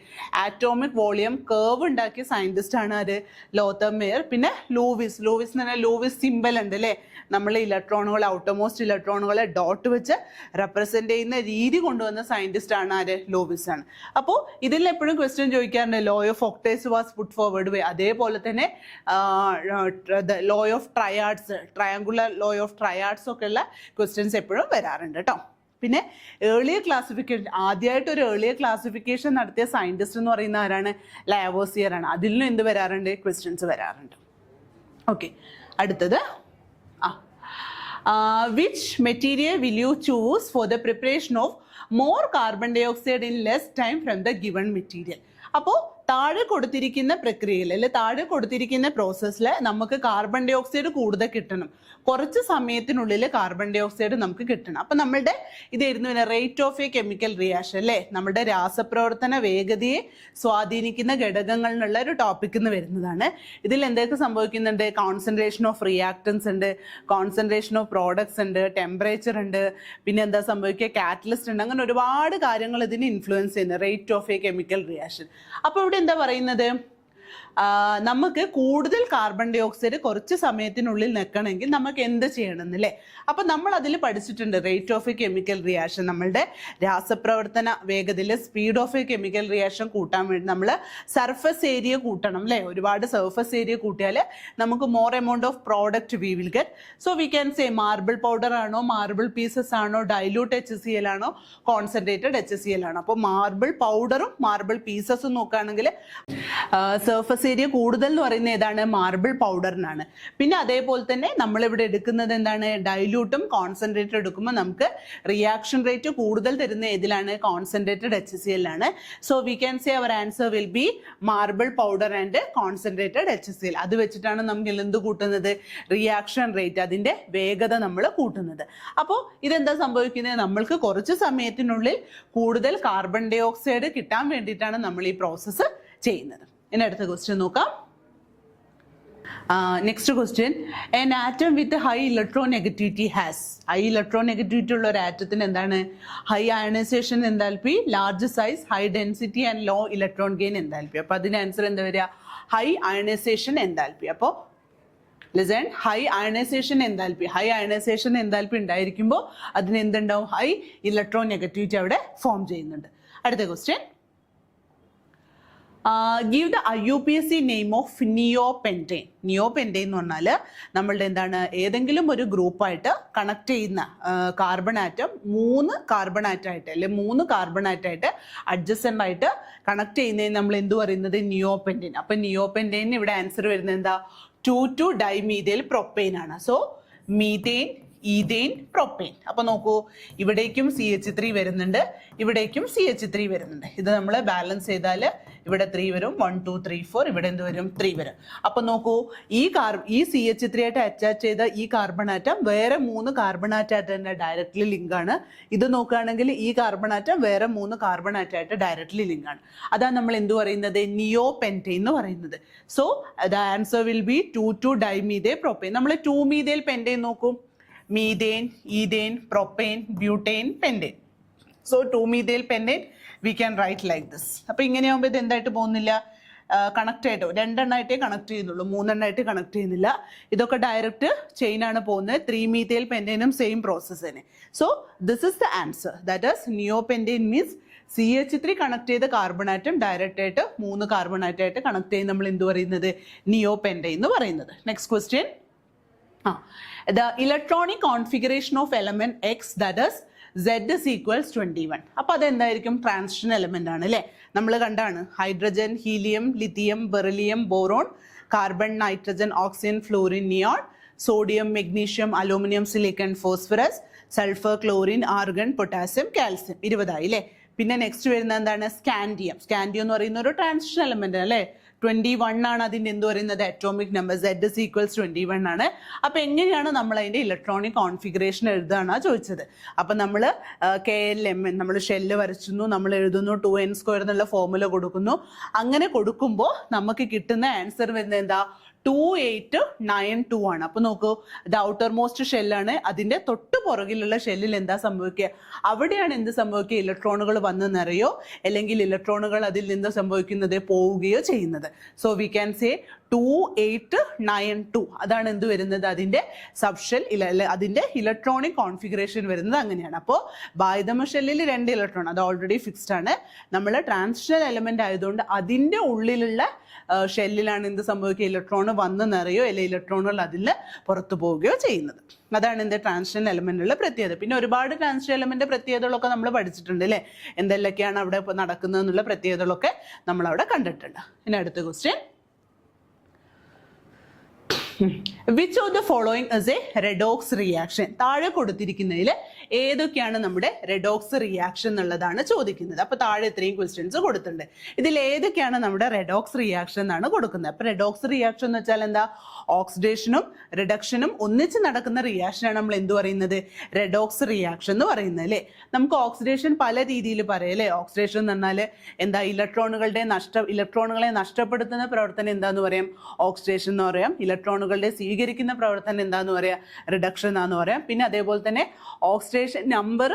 ആറ്റോമിക് വോളിയം കേർവ് ഉണ്ടാക്കിയ സയന്റിസ്റ്റ് ആണ് ആര്? ലോത്തർ മേയർ. പിന്നെ ലൂവിസ് എന്ന് പറഞ്ഞാൽ ലൂവിസ് സിമ്പൽ ഉണ്ട് അല്ലേ? നമ്മൾ ഇലക്ട്രോണുകൾ ഔട്ടർമോസ്റ്റ് ഇലക്ട്രോണുകളെ ഡോട്ട് വെച്ച് റെപ്രസെന്റ് ചെയ്യുന്ന രീതി കൊണ്ടുവന്ന സയന്റിസ്റ്റ് ആണ് ആര്? ലൂവിസ് ആണ്. അപ്പോൾ ഇതിൽ എപ്പോഴും ക്വസ്റ്റ്യൻ ചോദിക്കാറുണ്ട് law of octaves was put forward by. അതേപോലെ തന്നെ law of triads, triangular law of triads ഒക്കെ ഉള്ള ക്വസ്റ്റ്യൻസ് എപ്പോഴും വരാറുണ്ട് കേട്ടോ. പിന്നെ ഏർലിയർ ക്ലാസിഫിക്കേഷൻ, ആദ്യമായിട്ട് ഒരു ഏർലിയർ ക്ലാസിഫിക്കേഷൻ നടത്തിയ സയന്റിസ്റ്റ് എന്ന് പറയുന്ന ആരാണ്? ലാവോസിയർ ആണ്. അതിലും എന്ത് വരാറുണ്ട്? ക്വസ്റ്റ്യൻസ് വരാറുണ്ട്. ഓക്കെ, അടുത്തത് which material will you choose for the preparation of more carbon dioxide in less time from the given material? അപ്പോൾ താഴെ കൊടുത്തിരിക്കുന്ന പ്രക്രിയയിൽ അല്ലെ താഴെ കൊടുത്തിരിക്കുന്ന പ്രോസസ്സിൽ നമുക്ക് കാർബൺ ഡൈ ഓക്സൈഡ് കൂടുതൽ കിട്ടണം, കുറച്ച് സമയത്തിനുള്ളിൽ കാർബൺ ഡൈ ഓക്സൈഡ് നമുക്ക് കിട്ടണം. അപ്പം നമ്മളുടെ ഇതായിരുന്നു rate of A chemical reaction അല്ലേ? നമ്മുടെ രാസപ്രവർത്തന വേഗതയെ സ്വാധീനിക്കുന്ന ഘടകങ്ങൾ എന്നുള്ള ഒരു ടോപ്പിക്കിൽ നിന്ന് വരുന്നതാണ്. ഇതിൽ എന്തൊക്കെ സംഭവിക്കുന്നുണ്ട്? കോൺസെൻട്രേഷൻ ഓഫ് റിയാക്ടൻസ് ഉണ്ട്, കോൺസെൻട്രേഷൻ ഓഫ് പ്രോഡക്ട്സ് ഉണ്ട്, ടെമ്പറേച്ചർ ഉണ്ട്, പിന്നെ എന്താ സംഭവിക്കുക? കാറ്റലിസ്റ്റ് ഉണ്ട്. അങ്ങനെ ഒരുപാട് കാര്യങ്ങൾ ഇതിന് ഇൻഫ്ലുവൻസ് ചെയ്യുന്നത് rate of A chemical reaction. അപ്പോൾ ഇവിടെ എന്താ പറയുന്നത്? നമുക്ക് കൂടുതൽ കാർബൺ ഡൈ ഓക്സൈഡ് കുറച്ച് സമയത്തിനുള്ളിൽ നിൽക്കണമെങ്കിൽ നമുക്ക് എന്ത് ചെയ്യണം എന്നല്ലേ? അപ്പം നമ്മൾ അതിൽ പഠിച്ചിട്ടുണ്ട് rate of A chemical reaction. നമ്മളുടെ രാസപ്രവർത്തന വേഗതയിൽ speed of A chemical reaction കൂട്ടാൻ വേണ്ടി നമ്മൾ സർഫസ് ഏരിയ കൂട്ടണം അല്ലേ? ഒരുപാട് സർഫസ് ഏരിയ കൂട്ടിയാൽ നമുക്ക് more amount of product we will get. So we can say marble powder ആണോ, മാർബിൾ പീസസ് ആണോ, ഡൈല്യൂട്ട് HCl ആണോ, കോൺസെൻട്രേറ്റഡ് HCl ആണോ? അപ്പോൾ മാർബിൾ പൗഡറും മാർബിൾ പീസസും നോക്കുകയാണെങ്കിൽ സർഫസ് ഏരിയ കൂടുതൽ എന്ന് പറയുന്നത് ഏതാണ്? മാർബിൾ പൗഡറിനാണ്. പിന്നെ അതേപോലെ തന്നെ നമ്മളിവിടെ എടുക്കുന്നത് എന്താണ്? ഡൈല്യൂട്ടും കോൺസെൻട്രേറ്റഡ് എടുക്കുമ്പോൾ നമുക്ക് റിയാക്ഷൻ റേറ്റ് കൂടുതൽ തരുന്ന ഏതിലാണ്? കോൺസെൻട്രേറ്റഡ് HCl ആണ്. So we can say our answer will be marble powder and concentrated HCl. അത് വെച്ചിട്ടാണ് നമുക്ക് എന്ത് കൂട്ടുന്നത്? റിയാക്ഷൻ റേറ്റ്, അതിന്റെ വേഗത നമ്മൾ കൂട്ടുന്നത്. അപ്പോൾ ഇതെന്താ സംഭവിക്കുന്നത്? നമ്മൾക്ക് കുറച്ച് സമയത്തിനുള്ളിൽ കൂടുതൽ കാർബൺ ഡൈ ഓക്സൈഡ് കിട്ടാൻ വേണ്ടിയിട്ടാണ് നമ്മൾ ഈ പ്രോസസ്സ് ചെയ്യുന്നത്. ഇനി അടുത്ത ക്വസ്റ്റ്യൻ നോക്കാം. Next question, an atom with high electronegativity has. High electronegativity ഉള്ള ഒരു ആറ്റത്തിന് എന്താണ്? High ionisation enthalpy, large size, high density and low electron gain enthalpy. അപ്പോൾ അതിന് ആൻസർ എന്താ വരിക? High ionisation enthalpy. അപ്പോൾ ലിസൺ, ഹൈ അയണൈസേഷൻ എൻതാൽപ്പി ഉണ്ടായിരിക്കുമ്പോൾ അതിന് എന്തുണ്ടാവും? ഹൈ ഇലക്ട്രോനെഗറ്റിവിറ്റി അവിടെ ഫോം ചെയ്യുന്നുണ്ട്. അടുത്ത question, give the IUPAC name of neopentane. Neopentane എന്ന് പറഞ്ഞാൽ നമ്മളുടെ എന്താണ്? ഏതെങ്കിലും ഒരു ഗ്രൂപ്പായിട്ട് കണക്ട് ചെയ്യുന്ന കാർബൺ ആറ്റം 3 കാർബൺ ആറ്റമായിട്ട് അല്ലെ 3 കാർബൺ ആറ്റമായിട്ട് അഡ്ജസൻ്റ് ആയിട്ട് കണക്ട് ചെയ്യുന്നതിന് നമ്മൾ എന്ത് പറയുന്നത്? നിയോപെൻറ്റൈൻ. അപ്പം നിയോപെൻറ്റൈൻ ഇവിടെ ആൻസർ വരുന്നത് എന്താ? 2,2 ഡൈമീഥൈൽ പ്രൊപ്പൈൻ ആണ്. So methane, ethane, propyne. അപ്പോൾ നോക്കൂ, ഇവിടേക്കും CH3 വരുന്നുണ്ട്, ഇവിടേക്കും CH3 വരുന്നുണ്ട്. ഇത് നമ്മൾ ബാലൻസ് ചെയ്താൽ ഇവിടെ 3 വരും, 1 2 3 4, ഇവിടെ എന്ത് വരും? 3 വരും. അപ്പോൾ നോക്കൂ, ഈ CH3 ആയിട്ട് അറ്റാച്ച് ചെയ്ത ഈ കാർബൺ ആറ്റം വേറെ 3 കാർബൺ ആറ്റമായിട്ട് ഡയറക്ട്ലി ലിങ്ക് ആണ്. ഇത് നോക്കുകയാണെങ്കിൽ ഈ കാർബൺ ആറ്റം വേറെ 3 കാർബൺ ആറ്റമായിട്ട് ഡയറക്ട്ലി ലിങ്ക് ആണ്. അതാണ് നമ്മൾ എന്ത് പറയുന്നത്? നിയോപെൻറ്റൈൻ എന്ന് പറയുന്നത്. So the answer will B 2,2 dimethyl propyne. നമ്മൾ 2 മീഥൈൽ പെൻറ്റൈൻ നോക്കൂ, methane, ethane, propyne, butyne, pentane. So 2 methyl pentane we can write like this. അപ്പോൾ ഇങ്ങനെയാകുമ്പോൾ ഇത് എന്തായിട്ട് പോകുന്നില്ല? കണക്ട് ആയിട്ടോ 2 എണ്ണമായിട്ടേ കണക്ട് ചെയ്യുന്നുള്ളൂ, 3 എണ്ണമായിട്ട് കണക്ട് ചെയ്യുന്നില്ല. ഇതൊക്കെ ഡയറക്റ്റ് ചെയിൻ ആണ് പോകുന്നത്. 3 മീഥൈൽ പെൻറ്റൈനും സെയിം പ്രോസസ്സ് തന്നെ. So this is the answer. That is neopentane means CH3 connect ചെയ്ത കാർബൺ ആറ്റം ഡയറക്റ്റ് ആയിട്ട് 3 കാർബൺ ആറ്റമായിട്ട് കണക്ട് ചെയ്ത് നമ്മൾ എന്ത് പറയുന്നത്? നിയോപെൻറ്റൈൻ എന്ന് പറയുന്നത്. Next question, the electronic configuration of element X, that is Z is equals 21. അപ്പോൾ അതെന്തായിരിക്കും? ട്രാൻസിഷൻ എലമെന്റ് ആണ് അല്ലേ? നമ്മൾ കണ്ടാണ് hydrogen, helium, lithium, beryllium, boron, carbon, nitrogen, oxygen, fluorine, neon, sodium, magnesium, aluminium, silicon, phosphorus, sulphur, chlorine, argon, potassium, calcium. 20 ആയി അല്ലേ? പിന്നെ next വരുന്നത് എന്താണ്? സ്കാൻഡിയം. സ്കാൻഡിയം എന്ന് പറയുന്ന ഒരു ട്രാൻസിഷൻ എലമെന്റ് അല്ലേ? 21 ആണ് അതിൻ്റെ എന്ത് പറയുന്നത് atomic number. Z is equals 21 ആണ്. അപ്പൊ എങ്ങനെയാണ് നമ്മൾ അതിന്റെ ഇലക്ട്രോണിക് കോൺഫിഗറേഷൻ എഴുതുകയാണ് ചോദിച്ചത്. അപ്പൊ നമ്മൾ KLMN നമ്മൾ ഷെല്ല് വരച്ചുന്നു, നമ്മൾ എഴുതുന്നു 2n² എന്നുള്ള ഫോർമുല കൊടുക്കുന്നു. അങ്ങനെ കൊടുക്കുമ്പോൾ നമുക്ക് കിട്ടുന്ന ആൻസർ വരുന്നത് എന്താ 2892 ആണ്. അപ്പൊ നോക്കൂ, ഇത് ഔട്ടർ മോസ്റ്റ് ഷെല്ലാണ്. അതിന്റെ തൊട്ട് പുറകിലുള്ള ഷെല്ലിൽ എന്താ സംഭവിക്കുക, അവിടെയാണ് എന്ത് സംഭവിക്കുക, ഇലക്ട്രോണുകൾ വന്ന് നിറയോ അല്ലെങ്കിൽ ഇലക്ട്രോണുകൾ അതിൽ നിന്ന് സംഭവിക്കുന്നത് പോവുകയോ ചെയ്യുന്നത്. സോ വി ക്യാൻ സേ 2892 അതാണ് എന്ത് വരുന്നത് അതിന്റെ സബ്ഷെൽ അതിന്റെ ഇലക്ട്രോണിക് കോൺഫിഗറേഷൻ വരുന്നത് അങ്ങനെയാണ്. അപ്പോൾ ബാഹ്യതമ ഷെല്ലിൽ 2 ഇലക്ട്രോൺ അത് ഓൾറെഡി ഫിക്സ്ഡ് ആണ്. നമ്മൾ ട്രാൻസിഷൻ എലമെന്റ് ആയതുകൊണ്ട് അതിന്റെ ഉള്ളിലുള്ള ഷെല്ലിലാണ് എന്ത് സംഭവിക്കുക, ഇലക്ട്രോൺ വന്ന് നിറയോ അല്ലെങ്കിൽ ഇലക്ട്രോണുകൾ അതിൽ പുറത്തു പോവുകയോ ചെയ്യുന്നത്. അതാണ് എന്ത് ട്രാൻസിഷൻ എലമെന്റിലുള്ള പ്രത്യേകത. പിന്നെ ഒരുപാട് ട്രാൻസിഷൻ എലമെന്റ് പ്രത്യേകതകളൊക്കെ നമ്മൾ പഠിച്ചിട്ടുണ്ട് അല്ലേ, എന്തെല്ലാമൊക്കെയാണ് അവിടെ നടക്കുന്നത് എന്നുള്ള പ്രത്യേകതകളൊക്കെ നമ്മൾ അവിടെ കണ്ടിട്ടുണ്ട്. ഇനി അടുത്ത question, which of the following is A redox reaction? താഴെ കൊടുത്തിരിക്കുന്നതിൽ ഏതൊക്കെയാണ് നമ്മുടെ റെഡോക്സ് റിയാക്ഷൻ എന്നുള്ളതാണ് ചോദിക്കുന്നത്. അപ്പൊ താഴെ ഇത്രയും ക്വസ്റ്റ്യൻസ് കൊടുത്തിട്ടുണ്ട്. ഇതിൽ ഏതൊക്കെയാണ് നമ്മുടെ റെഡോക്സ് റിയാക്ഷൻ എന്നാണ് കൊടുക്കുന്നത്. അപ്പൊ റെഡോക്സ് റിയാക്ഷൻ എന്ന് വെച്ചാൽ എന്താ, ഓക്സിഡേഷനും റിഡക്ഷനും ഒന്നിച്ച് നടക്കുന്ന റിയാക്ഷനാണ് നമ്മൾ എന്ത് പറയുന്നത്, റെഡോക്സ് റിയാക്ഷൻ എന്ന് പറയുന്നത് അല്ലേ. നമുക്ക് ഓക്സിഡേഷൻ പല രീതിയിൽ പറയാം അല്ലേ. ഓക്സിഡേഷൻ എന്ന് പറഞ്ഞാൽ എന്താ, ഇലക്ട്രോണുകളെ നഷ്ടപ്പെടുത്തുന്ന പ്രവർത്തനം എന്താന്ന് പറയാം, ഓക്സിഡേഷൻ എന്ന് പറയാം. ഇലക്ട്രോണുകളുടെ സ്വീകരിക്കുന്ന പ്രവർത്തനം എന്താന്ന് പറയാം, റിഡക്ഷൻ എന്നാന്ന് പറയാം. പിന്നെ അതേപോലെ തന്നെ ഓക്സിഡേഷൻ നമ്പർ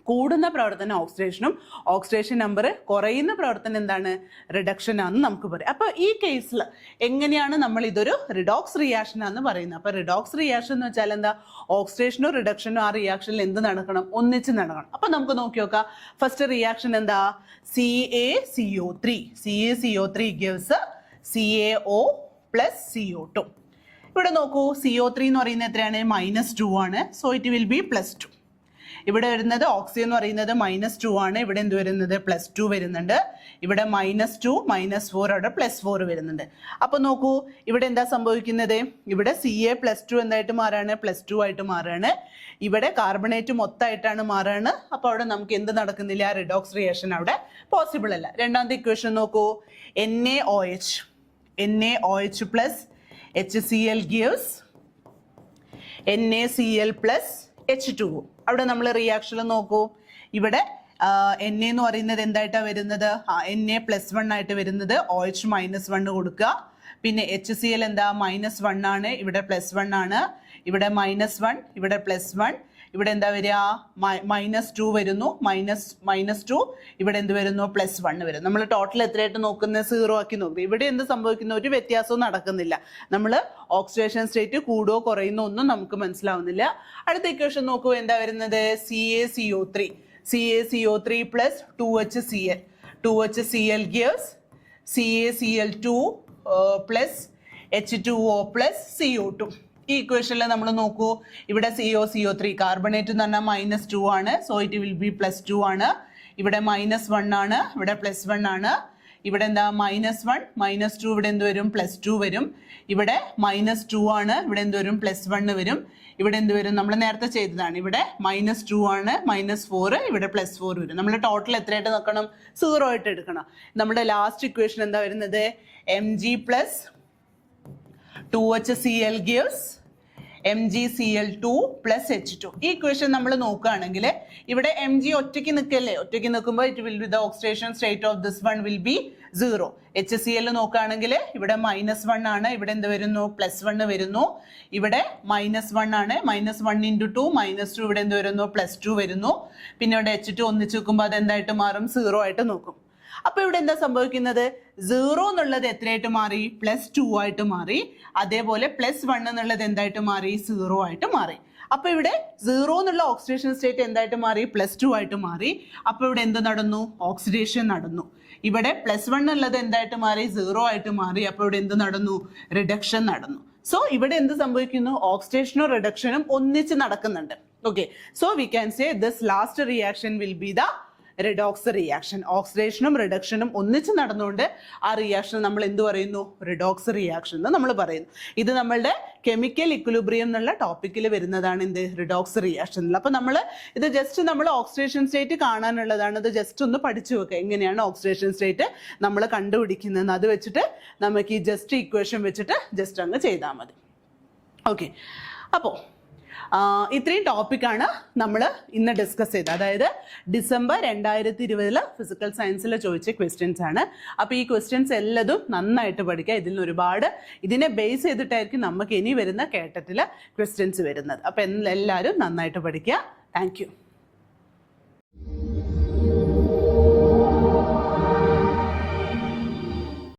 കൂടുന്ന പ്രവർത്തനം ഓക്സിഡേഷനും ഓക്സിഡേഷൻ നമ്പർ കുറയുന്ന പ്രവർത്തനം എന്താണ്, റിഡക്ഷൻ ആണെന്ന് നമുക്ക് പറയാം. അപ്പൊ ഈ കേസിൽ എങ്ങനെയാണ് നമ്മൾ ഇതൊരു റിഡോക്സ് റിയാക്ഷൻ ആണെന്ന് പറയുന്നത്. അപ്പൊ റിഡോക്സ് റിയാക്ഷൻ എന്ന് വെച്ചാൽ എന്താ, ഓക്സിഡേഷനോ റിഡക്ഷനോ ആ റിയാക്ഷനിൽ എന്ത് നടക്കണം, ഒന്നിച്ച് നടക്കണം. അപ്പൊ നമുക്ക് നോക്കി നോക്കാം. ഫസ്റ്റ് റിയാക്ഷൻ എന്താ, CaCO3. CaCO3 gives CaO plus CO2. ഇവിടെ നോക്കൂ, CO3 എന്ന് പറയുന്നത് എത്രയാണ്, -2 ആണ്. So it will B +2. ഇവിടെ വരുന്നത് ഓക്സിജൻ എന്ന് പറയുന്നത് -2 ആണ്. ഇവിടെ എന്ത് വരുന്നത്, +2 വരുന്നുണ്ട്. ഇവിടെ -2 -4 അവിടെ +4 വരുന്നുണ്ട്. അപ്പൊ നോക്കൂ, ഇവിടെ എന്താ സംഭവിക്കുന്നത്, ഇവിടെ Ca+2 എന്തായിട്ട് മാറാണ്, +2 ആയിട്ട് മാറാണ്. ഇവിടെ കാർബണേറ്റ് മൊത്തമായിട്ടാണ് മാറാണ്. അപ്പൊ അവിടെ നമുക്ക് എന്ത് നടക്കുന്നില്ല, റിഡോക്സ് റിയാക്ഷൻ അവിടെ പോസിബിൾ അല്ല. രണ്ടാമത്തെ ഇക്വേഷൻ നോക്കൂ, NaOH plus HCl gives NaCl plus H2O. അവിടെ നമ്മൾ റിയാക്ഷനിൽ നോക്കൂ, ഇവിടെ Na എന്ന് പറയുന്നത് എന്തായിട്ടാണ് വരുന്നത്, Na+1 ആയിട്ട് വരുന്നത്. OH -1 കൊടുക്കുക. പിന്നെ HCl എന്താ, -1 ആണ്. ഇവിടെ +1 ആണ്. ഇവിടെ -1, ഇവിടെ +1. ഇവിടെ എന്താ വരിക, -2 വരുന്നു. -2 ഇവിടെ എന്ത് വരുന്നു, +1 വരും. നമ്മൾ ടോട്ടൽ എത്രയായിട്ട് നോക്കുന്നത്, 0 ആക്കി നോക്കുക. ഇവിടെ എന്ത് സംഭവിക്കുന്ന, ഒരു വ്യത്യാസവും നടക്കുന്നില്ല. നമ്മൾ ഓക്സിഡേഷൻ സ്റ്റേറ്റ് കൂടുകയോ കുറയുന്നോ ഒന്നും നമുക്ക് മനസ്സിലാവുന്നില്ല. അടുത്ത ഇക്വേഷൻ നോക്കൂ, എന്താ വരുന്നത്, CaCO3 plus 2HCl. 2HCl gives CaCl2 plus H2O plus CO2. ഈ ഇക്വേഷനിൽ നമ്മൾ നോക്കൂ, ഇവിടെ CO3 കാർബണേറ്റ് എന്ന് പറഞ്ഞാൽ -2 ആണ്. സോ ഇറ്റ് വിൽ ബി +2 ആണ്. ഇവിടെ -1 ആണ്. ഇവിടെ +1 ആണ്. ഇവിടെ എന്താ, -1 -2 ഇവിടെ എന്ത് വരും, +2 വരും. ഇവിടെ -2 ആണ്. ഇവിടെ എന്ത് വരും, +1 വരും. ഇവിടെ എന്ത് വരും, നമ്മൾ നേരത്തെ ചെയ്തതാണ്. ഇവിടെ -2 ആണ്, -4, ഇവിടെ +4 വരും. നമ്മൾ ടോട്ടൽ എത്രയായിട്ട് നോക്കണം, 0 ആയിട്ട് എടുക്കണം. നമ്മുടെ ലാസ്റ്റ് ഇക്വേഷൻ എന്താ വരുന്നത്, Mg plus 2HCl gives MgCl2 plus H2. ഈ ഇക്വേഷൻ നമ്മൾ നോക്കുകയാണെങ്കിൽ ഇവിടെ Mg ഒറ്റയ്ക്ക് നിൽക്കല്ലേ, ഒറ്റയ്ക്ക് നിൽക്കുമ്പോൾ it will be the oxidation state of this one will be 0. HCl നോക്കുകയാണെങ്കിൽ ഇവിടെ -1 ആണ്. ഇവിടെ എന്ത് വരുന്നു, +1 വരുന്നു. ഇവിടെ -1 ആണ്. -1 × 2 -2 ഇവിടെ എന്ത് വരുന്നു, +2 വരുന്നു. പിന്നെ ഇവിടെ H2 ഒന്നിച്ച് നോക്കുമ്പോൾ അത് എന്തായിട്ട് മാറും, 0 ആയിട്ട് നോക്കും. അപ്പൊ ഇവിടെ എന്താ സംഭവിക്കുന്നത്, 0 എന്നുള്ളത് എത്രയായിട്ട് മാറി, +2 ആയിട്ട് മാറി. അതേപോലെ +1 എന്നുള്ളത് എന്തായിട്ട് മാറി, 0 ആയിട്ട് മാറി. അപ്പൊ ഇവിടെ 0 എന്നുള്ള ഓക്സിഡേഷൻ സ്റ്റേറ്റ് എന്തായിട്ട് മാറി, +2 ആയിട്ട് മാറി. അപ്പൊ ഇവിടെ എന്ത് നടന്നു, ഓക്സിഡേഷൻ നടന്നു. ഇവിടെ +1 എന്നുള്ളത് എന്തായിട്ട് മാറി, 0 ആയിട്ട് മാറി. അപ്പൊ ഇവിടെ എന്ത് നടന്നു, റിഡക്ഷൻ നടന്നു. സോ ഇവിടെ എന്ത് സംഭവിക്കുന്നു, ഓക്സിഡേഷനും റിഡക്ഷനും ഒന്നിച്ച് നടക്കുന്നുണ്ട്. Okay, so we can say this last reaction will be the redox reaction. ഓക്സിഡേഷനും റിഡക്ഷനും ഒന്നിച്ച് നടന്നുകൊണ്ട് ആ റിയാക്ഷൻ നമ്മൾ എന്ത് പറയുന്നു? റിഡോക്സ് റിയാക്ഷൻ എന്ന് നമ്മൾ പറയുന്നു. ഇത് നമ്മളുടെ കെമിക്കൽ ഇക്വിലിബ്രിയം എന്നുള്ള ടോപ്പിക്കിൽ വരുന്നതാണ് എന്ത്? Redox reaction. അപ്പോൾ നമ്മൾ ഇത് ജസ്റ്റ് നമ്മൾ ഓക്സിഡേഷൻ സ്റ്റേറ്റ് കാണാനുള്ളതാണ്. ഇത് ജസ്റ്റ് ഒന്ന് പഠിച്ചു വെക്കുക, എങ്ങനെയാണ് ഓക്സിഡേഷൻ സ്റ്റേറ്റ് നമ്മൾ കണ്ടുപിടിക്കുന്നത്. അത് വെച്ചിട്ട് നമുക്ക് ഈ ജസ്റ്റ് ഇക്വേഷൻ വെച്ചിട്ട് ജസ്റ്റ് അങ്ങ് ചെയ്താൽ മതി. ഓക്കെ, അപ്പോൾ ഇത്രയും ടോപ്പിക്കാണ് നമ്മൾ ഇന്ന് ഡിസ്കസ് ചെയ്തത്. അതായത് ഡിസംബർ 2020 ഫിസിക്കൽ സയൻസിൽ ചോദിച്ച ക്വസ്റ്റ്യൻസ് ആണ്. അപ്പോൾ ഈ ക്വസ്റ്റ്യൻസ് എല്ലാതും നന്നായിട്ട് പഠിക്കുക. ഇതിൽ നിന്ന് ഒരുപാട് ഇതിനെ ബേസ് ചെയ്തിട്ടായിരിക്കും നമുക്ക് ഇനി വരുന്ന കേട്ടറ്റിൽ ക്വസ്റ്റ്യൻസ് വരുന്നത്. അപ്പോൾ എല്ലാവരും നന്നായിട്ട് പഠിക്കുക. Thank you.